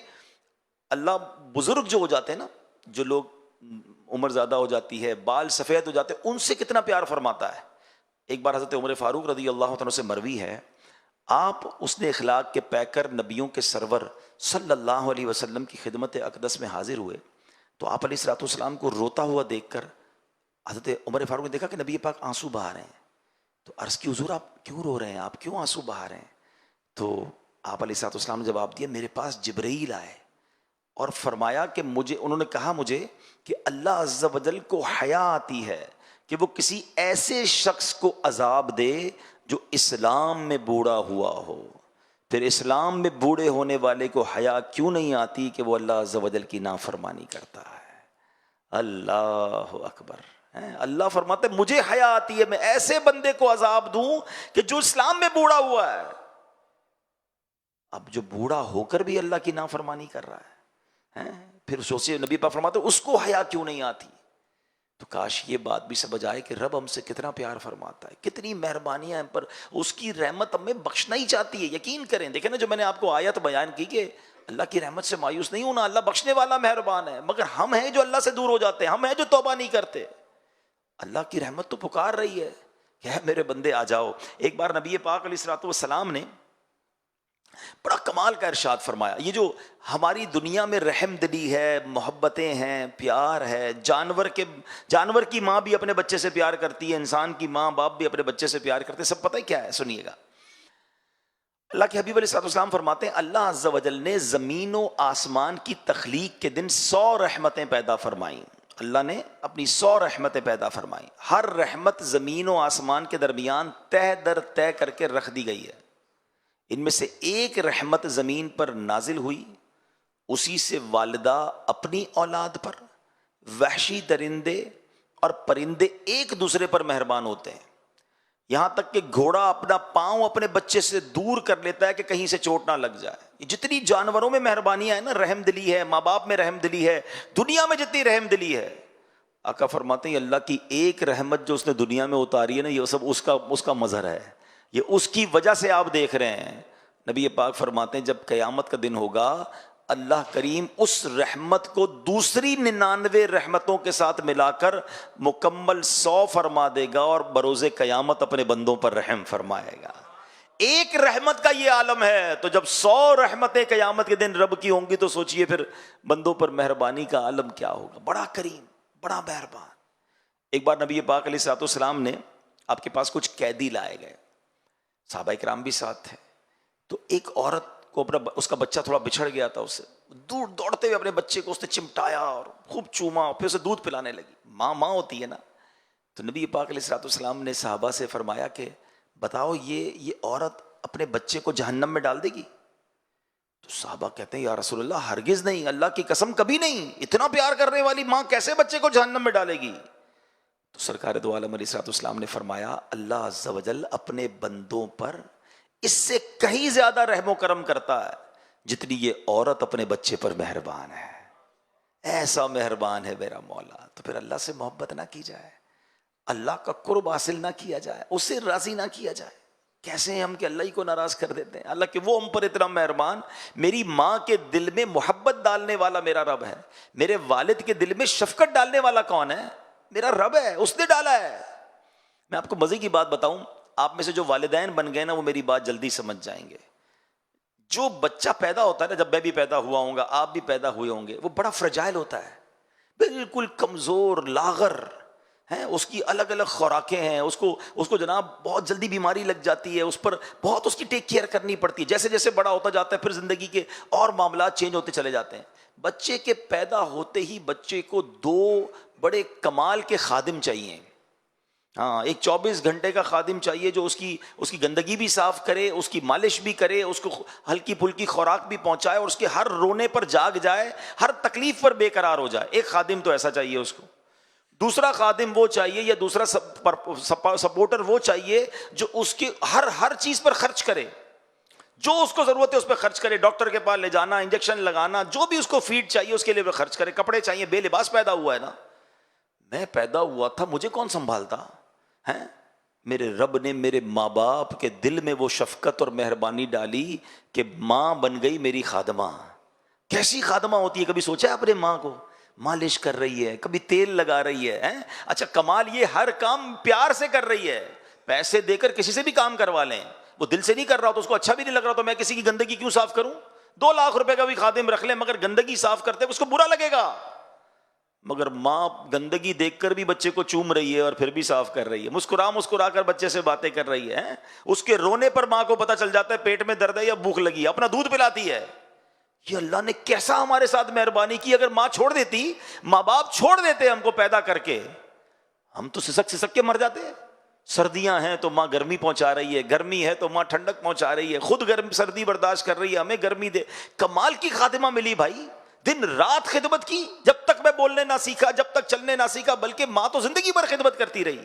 اللہ بزرگ جو ہو جاتے ہیں نا، جو لوگ عمر زیادہ ہو جاتی ہے، بال سفید ہو جاتے ہیں، ان سے کتنا پیار فرماتا ہے. ایک بار حضرت عمر فاروق رضی اللہ عنہ سے مروی ہے، آپ حسن اخلاق کے پیکر نبیوں کے سرور صلی اللہ علیہ وسلم کی خدمت اقدس میں حاضر ہوئے تو آپ علیہ الصلوۃ والسلام کو روتا ہوا دیکھ کر حضرت عمر فاروق نے دیکھا کہ نبی پاک آنسو بہا رہے ہیں. تو عرض کی حضور آپ کیوں رو رہے ہیں، آپ کیوں آنسو بہا رہے ہیں؟ تو آپ علیہ الصلوۃ والسلام نے جواب دیا، میرے پاس جبرائیل آئے اور فرمایا کہ انہوں نے کہا مجھے کہ اللہ عز و جل کو حیا آتی ہے کہ وہ کسی ایسے شخص کو عذاب دے جو اسلام میں بوڑھا ہوا ہو. پھر اسلام میں بوڑھے ہونے والے کو حیا کیوں نہیں آتی کہ وہ اللہ عز و جل کی نافرمانی کرتا ہے. اللہ اکبر. اللہ فرماتے مجھے حیا آتی ہے میں ایسے بندے کو عذاب دوں کہ جو اسلام میں بوڑھا ہوا ہے. اب جو بوڑھا ہو کر بھی اللہ کی نافرمانی کر رہا ہے، پھر سوچئے نبی پاک فرماتے اس کو حیا کیوں نہیں آتی. تو کاش یہ بات بھی سمجھ آئے کہ رب ہم سے کتنا پیار فرماتا ہے، کتنی مہربانیاں ہم پر، اس کی رحمت ہمیں بخشنا ہی چاہتی ہے. یقین کریں، دیکھیں نا جو میں نے آپ کو آیت بیان کی کہ اللہ کی رحمت سے مایوس نہیں ہونا، اللہ بخشنے والا مہربان ہے. مگر ہم ہیں جو اللہ سے دور ہو جاتے ہیں، ہم ہیں جو توبہ نہیں کرتے. اللہ کی رحمت تو پکار رہی ہے کہ اے میرے بندے آ جاؤ. ایک بار نبی پاک علیہ الصلوۃ والسلام نے بڑا کمال کا ارشاد فرمایا. یہ جو ہماری دنیا میں رحم دلی ہے، محبتیں ہیں، پیار ہے، جانور کی ماں بھی اپنے بچے سے پیار کرتی ہے، انسان کی ماں باپ بھی اپنے بچے سے پیار کرتے ہیں. سب پتہ ہے کیا ہے؟ سنیے گا. اللہ کے حبیب علیہ الصلوۃ والسلام فرماتے ہیں اللہ عز و جل نے زمین و آسمان کی تخلیق کے دن 100 رحمتیں پیدا فرمائیں. اللہ نے اپنی 100 رحمتیں پیدا فرمائیں. ہر رحمت زمین و آسمان کے درمیان تہ در تہ کر کے رکھ دی گئی ہے. ان میں سے ایک رحمت زمین پر نازل ہوئی، اسی سے والدہ اپنی اولاد پر، وحشی درندے اور پرندے ایک دوسرے پر مہربان ہوتے ہیں. یہاں تک کہ گھوڑا اپنا پاؤں اپنے بچے سے دور کر لیتا ہے کہ کہیں سے چوٹ نہ لگ جائے. جتنی جانوروں میں مہربانیاں ہیں نا، رحم دلی ہے، ماں باپ میں رحم دلی ہے، دنیا میں جتنی رحم دلی ہے. آقا فرماتے ہیں اللہ کی ایک رحمت جو اس نے دنیا میں اتاری ہے نا، یہ سب اس کا مظہر ہے، یہ اس کی وجہ سے آپ دیکھ رہے ہیں. نبی پاک فرماتے ہیں جب قیامت کا دن ہوگا اللہ کریم اس رحمت کو دوسری 99 رحمتوں کے ساتھ ملا کر مکمل 100 فرما دے گا اور بروز قیامت اپنے بندوں پر رحم فرمائے گا. ایک رحمت کا یہ عالم ہے، تو جب 100 رحمتیں قیامت کے دن رب کی ہوں گی تو سوچئے پھر بندوں پر مہربانی کا عالم کیا ہوگا. بڑا کریم، بڑا مہربان. ایک بار نبی پاک علیہ الصلوۃ والسلام نے آپ کے پاس کچھ قیدی لائے گئے، صحابہ کرام بھی ساتھ تھے. تو ایک عورت کو اس کا بچہ تھوڑا بچھڑ گیا تھا، اسے دور دوڑتے ہوئے اپنے بچے کو اس نے چمٹایا اور خوب چوما، پھر اسے دودھ پلانے لگی. ماں ہوتی ہے نا. تو نبی پاک علیہ الصلوۃ والسلام نے صحابہ سے فرمایا کہ بتاؤ یہ عورت اپنے بچے کو جہنم میں ڈال دے گی؟ تو صحابہ کہتے ہیں یا رسول اللہ ہرگز نہیں، اللہ کی قسم کبھی نہیں. اتنا پیار کرنے والی ماں کیسے بچے کو جہنم میں ڈالے گی؟ تو سرکار دو عالم علیہ الصلوۃ والسلام نے فرمایا اللہ عز و جل اپنے بندوں پر اس سے کہیں زیادہ رحم و کرم کرتا ہے جتنی یہ عورت اپنے بچے پر مہربان ہے. ایسا مہربان ہے میرا مولا. تو پھر اللہ سے محبت نہ کی جائے، اللہ کا قرب حاصل نہ کیا جائے، اسے راضی نہ کیا جائے. کیسے ہیں ہم کہ اللہ ہی کو ناراض کر دیتے ہیں. اللہ کہ وہ ہم پر اتنا مہربان. میری ماں کے دل میں محبت ڈالنے والا میرا رب ہے. میرے والد کے دل میں شفقت ڈالنے والا کون ہے؟ میرا رب ہے، اس نے ڈالا ہے. میں آپ کو مزے کی بات بتاؤں، آپ میں سے جو والدین بن گئے نا وہ میری بات جلدی سمجھ جائیں گے. جو بچہ پیدا ہوتا ہے نا، جب میں بھی پیدا ہوا ہوں گا، آپ بھی پیدا ہوئے ہوں گے، وہ بڑا فرجائل ہوتا ہے، بالکل کمزور لاغر ہے. اس کی الگ الگ خوراکیں ہیں، اس کو جناب بہت جلدی بیماری لگ جاتی ہے، اس پر بہت اس کی ٹیک کیئر کرنی پڑتی ہے. جیسے جیسے بڑا ہوتا جاتا ہے پھر زندگی کے اور معاملات چینج ہوتے چلے جاتے ہیں. بچے کے پیدا ہوتے ہی بچے کو 2 بڑے کمال کے خادم چاہیے. ہاں، ایک 24 گھنٹے کا خادم چاہیے جو اس کی گندگی بھی صاف کرے، اس کی مالش بھی کرے، اس کو ہلکی پھلکی خوراک بھی پہنچائے اور اس کے ہر رونے پر جاگ جائے، ہر تکلیف پر بے قرار ہو جائے. ایک خادم تو ایسا چاہیے اس کو. دوسرا خادم وہ چاہیے یا دوسرا سپورٹر وہ چاہیے جو اس کے ہر چیز پر خرچ کرے، جو اس کو ضرورت ہے اس پہ خرچ کرے, ڈاکٹر کے پاس لے جانا, انجیکشن لگانا, جو بھی اس کو فیڈ چاہیے اس کے لیے وہ خرچ کرے, کپڑے چاہیے, بے لباس پیدا ہوا ہے نا. میں پیدا ہوا تھا, مجھے کون سنبھالتا ہے؟ میرے رب نے میرے ماں باپ کے دل میں وہ شفقت اور مہربانی ڈالی کہ ماں بن گئی میری خادمہ. کیسی خادمہ ہوتی ہے, کبھی سوچا ہے اپنے ماں کو؟ مالش کر رہی ہے, کبھی تیل لگا رہی ہے. اچھا کمال یہ ہر کام پیار سے کر رہی ہے. پیسے دے کر کسی سے بھی کام کروا لیں, وہ دل سے نہیں کر رہا تو اس کو اچھا بھی نہیں لگ رہا, تو میں کسی کی گندگی کیوں صاف کروں؟ 2 لاکھ روپے کا بھی خادم رکھ لیں مگر گندگی صاف کرتے اس کو برا لگے گا. مگر ماں گندگی دیکھ کر بھی بچے کو چوم رہی ہے اور پھر بھی صاف کر رہی ہے, مسکرا کر بچے سے باتیں کر رہی ہے. اس کے رونے پر ماں کو پتہ چل جاتا ہے پیٹ میں درد ہے یا بھوک لگی ہے, اپنا دودھ پلاتی ہے. یہ اللہ نے کیسا ہمارے ساتھ مہربانی کی. اگر ماں چھوڑ دیتی, ماں باپ چھوڑ دیتے ہم کو پیدا کر کے, ہم تو سسک کے مر جاتے. سردیاں ہیں تو ماں گرمی پہنچا رہی ہے, گرمی ہے تو ماں ٹھنڈک پہنچا رہی ہے, خود گرم سردی برداشت کر رہی ہے, ہمیں گرمی دے. کمال کی خاتمہ ملی بھائی, دن رات خدمت کی. جب تک میں بولنے نہ سیکھا, جب تک چلنے نہ سیکھا, بلکہ ماں تو زندگی بھر خدمت کرتی رہی.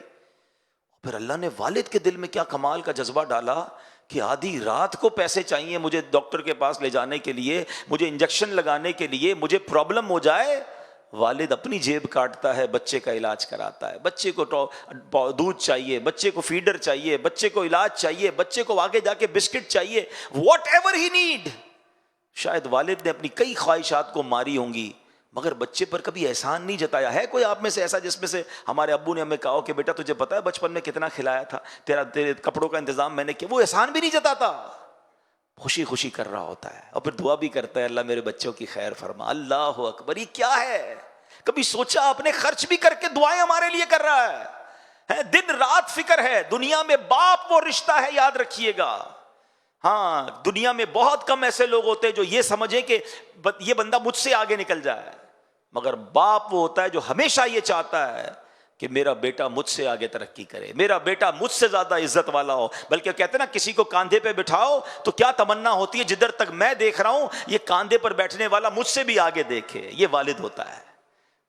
پھر اللہ نے والد کے دل میں کیا کمال کا جذبہ ڈالا کہ آدھی رات کو پیسے چاہیے مجھے ڈاکٹر کے پاس لے جانے کے لیے, مجھے انجیکشن لگانے کے لیے, مجھے پرابلم ہو جائے, والد اپنی جیب کاٹتا ہے, بچے کا علاج کراتا ہے. بچے کو دودھ چاہیے, بچے کو فیڈر چاہیے, بچے کو علاج چاہیے, بچے کو آگے جا کے بسکٹ چاہیے, واٹ ایور ہی نیڈ. شاید والد نے اپنی کئی خواہشات کو ماری ہوں گی مگر بچے پر کبھی احسان نہیں جتایا. ہے کوئی آپ میں سے ایسا جس میں سے ہمارے ابو نے ہمیں کہا کہ بیٹا تجھے پتا ہے بچپن میں کتنا کھلایا تھا, تیرے کپڑوں کا انتظام میں نے کیا؟ وہ احسان بھی نہیں جتاتا, خوشی خوشی کر رہا ہوتا ہے اور پھر دعا بھی کرتا ہے اللہ میرے بچوں کی خیر فرما. اللہ اکبر, یہ کیا ہے؟ کبھی سوچا اپنے خرچ بھی کر کے دعائیں ہمارے لیے کر رہا ہے, دن رات فکر ہے. دنیا میں باپ وہ رشتہ ہے, یاد رکھیے گا. ہاں, دنیا میں بہت کم ایسے لوگ ہوتے ہیں جو یہ سمجھیں کہ یہ بندہ مجھ سے آگے نکل جائے, مگر باپ وہ ہوتا ہے جو ہمیشہ یہ چاہتا ہے کہ میرا بیٹا مجھ سے آگے ترقی کرے, میرا بیٹا مجھ سے زیادہ عزت والا ہو. بلکہ کہتے ہیں نا کسی کو کاندھے پہ بٹھاؤ تو کیا تمنا ہوتی ہے, جدھر تک میں دیکھ رہا ہوں یہ کاندھے پر بیٹھنے والا مجھ سے بھی آگے دیکھے. یہ والد ہوتا ہے.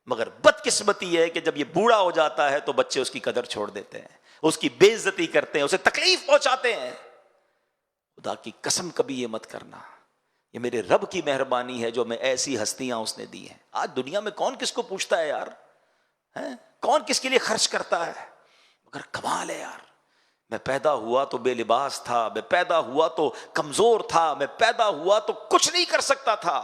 مگر بدقسمتی ہے کہ جب یہ بوڑھا ہو جاتا ہے تو بچے اس کی قدر چھوڑ دیتے ہیں, اس کی بے عزتی کرتے ہیں, اسے تکلیف پہنچاتے ہیں. خدا کی قسم کبھی یہ مت کرنا. یہ میرے رب کی مہربانی ہے جو میں ایسی ہستیاں اس نے دی ہیں. آج دنیا میں کون کس کو پوچھتا ہے یار, کون کس کے لیے خرچ کرتا ہے؟ مگر کمال ہے یار, میں پیدا ہوا تو بے لباس تھا, میں پیدا ہوا تو کمزور تھا, میں پیدا ہوا تو کچھ نہیں کر سکتا تھا,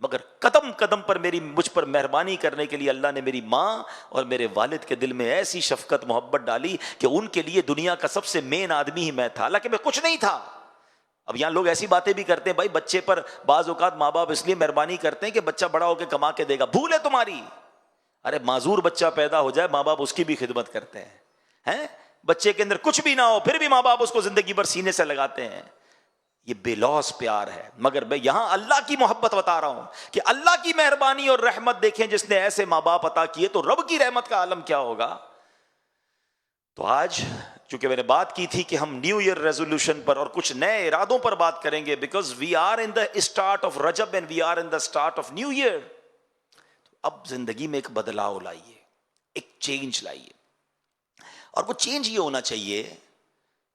مگر قدم قدم پر مجھ پر مہربانی کرنے کے لیے اللہ نے میری ماں اور میرے والد کے دل میں ایسی شفقت محبت ڈالی کہ ان کے لیے دنیا کا سب سے مین آدمی ہی میں تھا, حالانکہ میں کچھ نہیں تھا. اب یہاں لوگ ایسی باتیں بھی کرتے ہیں بھائی بچے پر بعض اوقات ماں باپ اس لیے مہربانی کرتے ہیں کہ بچہ بڑا ہو کے کما کے دے گا. بھول ہے تمہاری. ارے معذور بچہ پیدا ہو جائے, ماں باپ اس کی بھی خدمت کرتے ہیں. بچے کے اندر کچھ بھی نہ ہو پھر بھی ماں باپ اس کو زندگی بھر سینے سے لگاتے ہیں. یہ بے لوث پیار ہے. مگر میں یہاں اللہ کی محبت بتا رہا ہوں کہ اللہ کی مہربانی اور رحمت دیکھیں جس نے ایسے ماں باپ عطا کیے تو رب کی رحمت کا عالم کیا ہوگا. تو آج چونکہ میں نے بات کی تھی کہ ہم نیو ایئر ریزولوشن پر اور کچھ نئے ارادوں پر بات کریں گے, because we are in the start of Rajab and we are in the start of new year. اب زندگی میں ایک بدلاؤ لائیے, ایک چینج لائیے, اور وہ چینج یہ ہونا چاہیے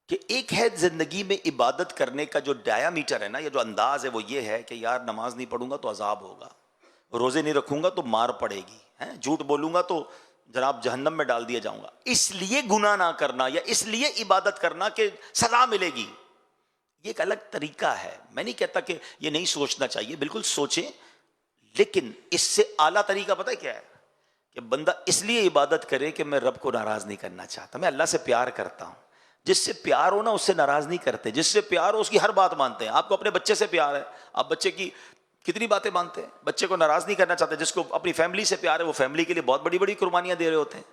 کہ ایک ہے زندگی میں عبادت کرنے کا جو ڈایا میٹر ہے نا, یا جو انداز ہے وہ یہ ہے کہ یار نماز نہیں پڑھوں گا تو عذاب ہوگا, روزے نہیں رکھوں گا تو مار پڑے گی, جھوٹ بولوں گا تو جناب جہنم میں ڈال دیا جاؤں گا, اس لیے گناہ نہ کرنا یا اس لیے عبادت کرنا کہ سزا ملے گی. یہ ایک الگ طریقہ ہے. میں نہیں کہتا کہ یہ نہیں سوچنا چاہیے, بالکل سوچیں, لیکن اس سے اعلیٰ طریقہ پتہ ہے کیا ہے کہ بندہ اس لیے عبادت کرے کہ میں رب کو ناراض نہیں کرنا چاہتا, میں اللہ سے پیار کرتا ہوں. جس سے پیار ہو نا اس سے ناراض نہیں کرتے, جس سے پیار ہو اس کی ہر بات مانتے ہیں. آپ کو اپنے بچے سے پیار ہے, آپ بچے کی کتنی باتیں مانتے ہیں, بچے کو ناراض نہیں کرنا چاہتے. جس کو اپنی فیملی سے پیار ہے وہ فیملی کے لیے بہت بڑی بڑی قربانیاں دے رہے ہوتے ہیں.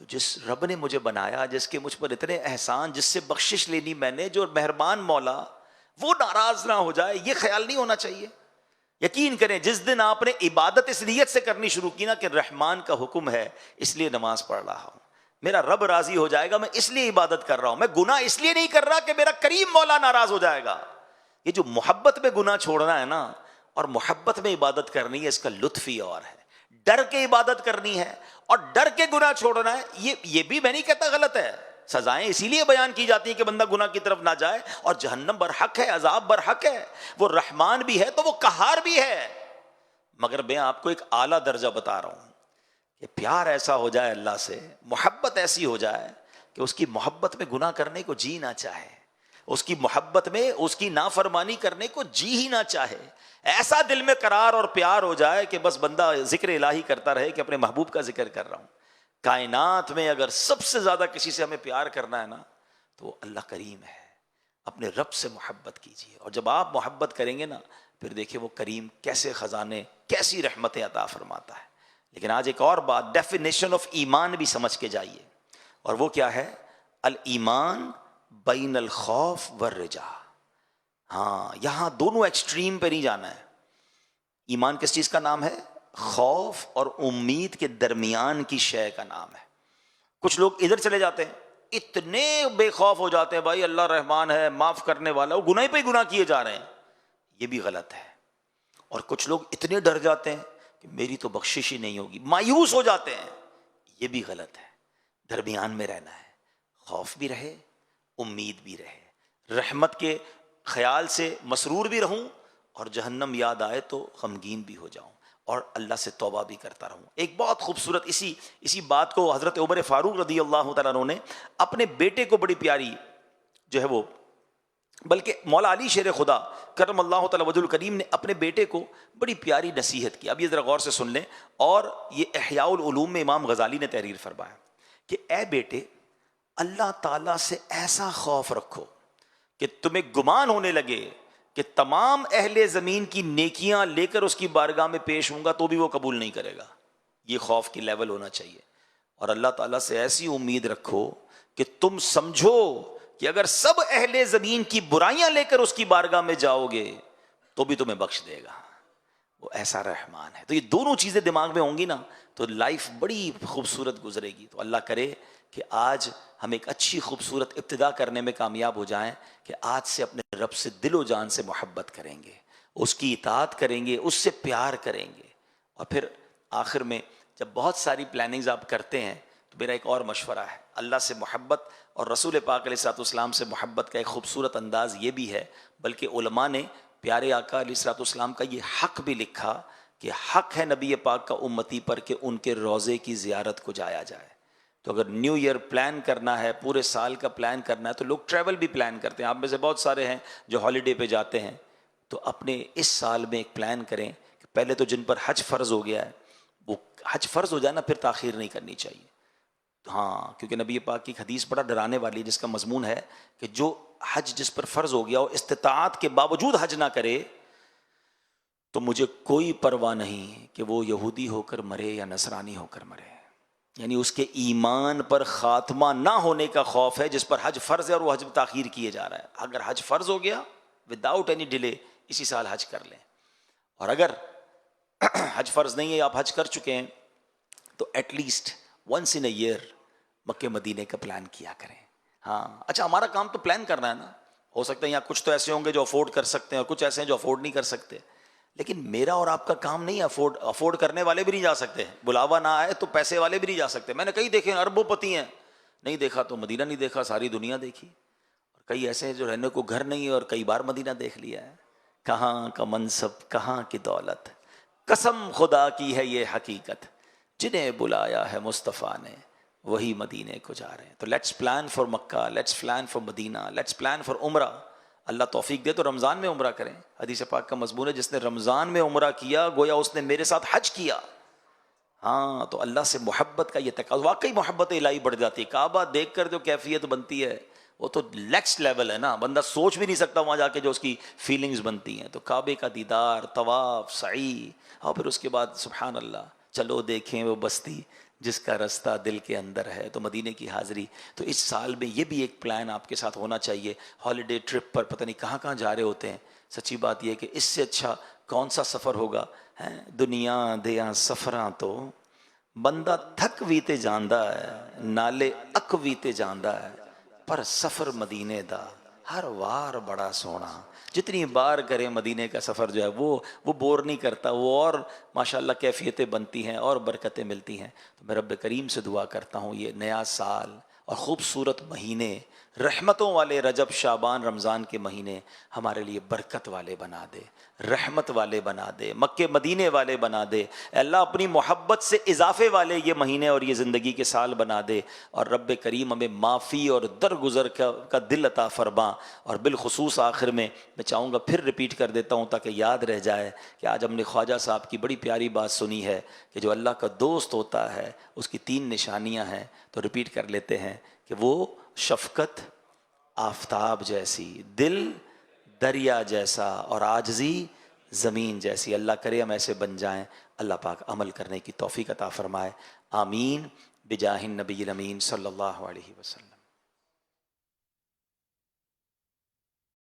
تو جس رب نے مجھے بنایا, جس کے مجھ پر اتنے احسان, جس سے بخشش لینی میں نے, جو مہربان مولا, وہ ناراض نہ ہو جائے, یہ خیال نہیں ہونا چاہیے. یقین کریں جس دن آپ نے عبادت اس نیت سے کرنی شروع کی نا کہ رحمان کا حکم ہے اس لیے نماز پڑھ رہا ہوں, میرا رب راضی ہو جائے گا, میں اس لیے عبادت کر رہا ہوں, میں گناہ اس لیے نہیں کر رہا کہ میرا کریم مولا ناراض ہو جائے گا. یہ جو محبت میں گناہ چھوڑنا ہے نا اور محبت میں عبادت کرنی ہے, اس کا لطف ہی اور ہے. ڈر کے عبادت کرنی ہے اور ڈر کے گناہ چھوڑنا ہے, یہ بھی میں نہیں کہتا غلط ہے, سزائیں اسی لیے بیان کی جاتی ہیں کہ بندہ گناہ کی طرف نہ جائے، اور جہنم برحق ہے، عذاب برحق ہے، وہ رحمان بھی ہے تو وہ قہار بھی ہے۔ مگر میں آپ کو ایک اعلیٰ درجہ بتا رہا ہوں کہ پیار ایسا ہو جائے اللہ سے، محبت ایسی ہو جائے کہ اس کی محبت میں گناہ کرنے کو جی نہ چاہے، اس کی محبت میں اس کی نافرمانی کرنے کو جی ہی نہ چاہے، ایسا دل میں قرار اور پیار ہو جائے کہ بس بندہ ذکر الہی کرتا رہے کہ اپنے محبوب کا ذکر کر رہا ہوں۔ کائنات میں اگر سب سے زیادہ کسی سے ہمیں پیار کرنا ہے نا تو وہ اللہ کریم ہے۔ اپنے رب سے محبت کیجیے، اور جب آپ محبت کریں گے نا پھر دیکھیں وہ کریم کیسے خزانے، کیسی رحمتیں عطا فرماتا ہے۔ لیکن آج ایک اور بات، ڈیفینیشن آف ایمان بھی سمجھ کے جائیے، اور وہ کیا ہے؟ الایمان بین الخوف والرجا۔ ہاں، یہاں دونوں ایکسٹریم پہ نہیں جانا ہے۔ ایمان کس چیز کا نام ہے؟ خوف اور امید کے درمیان کی شے کا نام ہے۔ کچھ لوگ ادھر چلے جاتے ہیں، اتنے بے خوف ہو جاتے ہیں بھائی اللہ رحمان ہے، معاف کرنے والا، وہ گناہ پہ گناہ کیے جا رہے ہیں، یہ بھی غلط ہے۔ اور کچھ لوگ اتنے ڈر جاتے ہیں کہ میری تو بخشش ہی نہیں ہوگی، مایوس ہو جاتے ہیں، یہ بھی غلط ہے۔ درمیان میں رہنا ہے، خوف بھی رہے، امید بھی رہے، رحمت کے خیال سے مسرور بھی رہوں، اور جہنم یاد آئے تو غمگین بھی ہو جاؤں، اور اللہ سے توبہ بھی کرتا رہوں۔ ایک بہت خوبصورت اسی بات کو حضرت عمر فاروق رضی اللہ تعالیٰ عنہ نے اپنے بیٹے کو بڑی پیاری جو ہے وہ، بلکہ مولا علی شیر خدا کرم اللہ تعالیٰ وجہ الکریم نے اپنے بیٹے کو بڑی پیاری نصیحت کی۔ اب یہ ذرا غور سے سن لیں، اور یہ احیاء العلوم میں امام غزالی نے تحریر فرمایا کہ اے بیٹے، اللہ تعالیٰ سے ایسا خوف رکھو کہ تمہیں گمان ہونے لگے کہ تمام اہل زمین کی نیکیاں لے کر اس کی بارگاہ میں پیش ہوں گا تو بھی وہ قبول نہیں کرے گا۔ یہ خوف کی لیول ہونا چاہیے۔ اور اللہ تعالیٰ سے ایسی امید رکھو کہ تم سمجھو کہ اگر سب اہل زمین کی برائیاں لے کر اس کی بارگاہ میں جاؤ گے تو بھی تمہیں بخش دے گا، وہ ایسا رحمان ہے۔ تو یہ دونوں چیزیں دماغ میں ہوں گی نا تو لائف بڑی خوبصورت گزرے گی۔ تو اللہ کرے کہ آج ہم ایک اچھی خوبصورت ابتدا کرنے میں کامیاب ہو جائیں کہ آج سے اپنے رب سے دل و جان سے محبت کریں گے، اس کی اطاعت کریں گے، اس سے پیار کریں گے۔ اور پھر آخر میں جب بہت ساری پلاننگز آپ کرتے ہیں تو میرا ایک اور مشورہ ہے، اللہ سے محبت اور رسول پاک علیہ الصلوۃ والسلام سے محبت کا ایک خوبصورت انداز یہ بھی ہے، بلکہ علماء نے پیارے آقا علیہ الصلوۃ والسلام کا یہ حق بھی لکھا کہ حق ہے نبی پاک کا امتی پر کہ ان کے روضے کی زیارت کو جایا جائے۔ تو اگر نیو ایئر پلان کرنا ہے، پورے سال کا پلان کرنا ہے، تو لوگ ٹریول بھی پلان کرتے ہیں، آپ میں سے بہت سارے ہیں جو ہالیڈے پہ جاتے ہیں، تو اپنے اس سال میں ایک پلان کریں کہ پہلے تو جن پر حج فرض ہو گیا ہے وہ حج فرض ہو جائے نا پھر تاخیر نہیں کرنی چاہیے۔ ہاں، کیونکہ نبی پاک کی ایک حدیث بڑا ڈرانے والی ہے جس کا مضمون ہے کہ جو حج جس پر فرض ہو گیا ہو استطاعت کے باوجود حج نہ کرے تو مجھے کوئی پرواہ نہیں کہ وہ یہودی ہو کر مرے یا نصرانی ہو کر مرے، یعنی اس کے ایمان پر خاتمہ نہ ہونے کا خوف ہے جس پر حج فرض ہے اور وہ حج تاخیر کیے جا رہا ہے۔ اگر حج فرض ہو گیا وداؤٹ اینی ڈیلے اسی سال حج کر لیں، اور اگر حج فرض نہیں ہے، آپ حج کر چکے ہیں تو at least once in a year Mecca مدینے کا پلان کیا کریں۔ ہاں اچھا، ہمارا کام تو پلان کرنا ہے نا، ہو سکتا ہے یہاں کچھ تو ایسے ہوں گے جو افورڈ کر سکتے ہیں اور کچھ ایسے ہیں جو افورڈ نہیں کر سکتے، لیکن میرا اور آپ کا کام نہیں، افورڈ کرنے والے بھی نہیں جا سکتے، بلاوا نہ آئے تو پیسے والے بھی نہیں جا سکتے۔ میں نے کئی دیکھے اربوں پتی ہیں، نہیں دیکھا تو مدینہ نہیں دیکھا، ساری دنیا دیکھی، اور کئی ایسے ہیں جو رہنے کو گھر نہیں ہے اور کئی بار مدینہ دیکھ لیا ہے۔ کہاں کا منصب، کہاں کی دولت، قسم خدا کی ہے یہ حقیقت، جنہیں بلایا ہے مصطفیٰ نے وہی مدینے کو جا رہے ہیں۔ تو let's plan for Mecca, let's plan for Madina, let's plan for Umrah. Allah توفیق دے تو رمضان میں عمرہ کریں۔ حدیث پاک کا مضمون ہے جس نے رمضان میں عمرہ کیا گویا اس نے میرے ساتھ حج کیا۔ ہاں، تو اللہ سے محبت کا یہ تقاضا، واقعی محبت الہی بڑھ جاتی ہے۔ کعبہ دیکھ کر جو کیفیت بنتی ہے وہ تو نیکسٹ لیول ہے نا، بندہ سوچ بھی نہیں سکتا وہاں جا کے جو اس کی فیلنگز بنتی ہیں۔ تو کعبے کا دیدار، طواف، سعی، اور پھر اس کے بعد سبحان اللہ چلو دیکھیں وہ بستی جس کا رستہ دل کے اندر ہے، تو مدینے کی حاضری۔ تو اس سال میں یہ بھی ایک پلان آپ کے ساتھ ہونا چاہیے۔ ہالیڈے ٹرپ پر پتہ نہیں کہاں کہاں جا رہے ہوتے ہیں، سچی بات یہ ہے کہ اس سے اچھا کون سا سفر ہوگا؟ دنیا دیاں سفراں تو بندہ تھک بھی تے جاندا ہے، نالے اک بھی تے جاندا ہے، پر سفر مدینے دا ہر وار بڑا سونا۔ جتنی بار کریں مدینے کا سفر جو ہے وہ بور نہیں کرتا، وہ اور ماشاءاللہ کیفیتیں بنتی ہیں اور برکتیں ملتی ہیں۔ تو میں رب کریم سے دعا کرتا ہوں یہ نیا سال اور خوبصورت مہینے، رحمتوں والے رجب شعبان رمضان کے مہینے ہمارے لیے برکت والے بنا دے، رحمت والے بنا دے، مکے مدینے والے بنا دے۔ اے اللہ اپنی محبت سے اضافے والے یہ مہینے اور یہ زندگی کے سال بنا دے، اور رب کریم ہمیں معافی اور درگزر کا دل عطا فرما۔ اور بالخصوص آخر میں چاہوں گا پھر ریپیٹ کر دیتا ہوں تاکہ یاد رہ جائے کہ آج ہم نے خواجہ صاحب کی بڑی پیاری بات سنی ہے کہ جو اللہ کا دوست ہوتا ہے اس کی 3 نشانیاں ہیں، تو ریپیٹ کر لیتے ہیں کہ وہ شفقت آفتاب جیسی، دل دریا جیسا، اور عاجزی زمین جیسی۔ اللہ کرے ہم ایسے بن جائیں، اللہ پاک عمل کرنے کی توفیق عطا فرمائے، آمین بجاہ النبی الامین صلی اللہ علیہ وسلم۔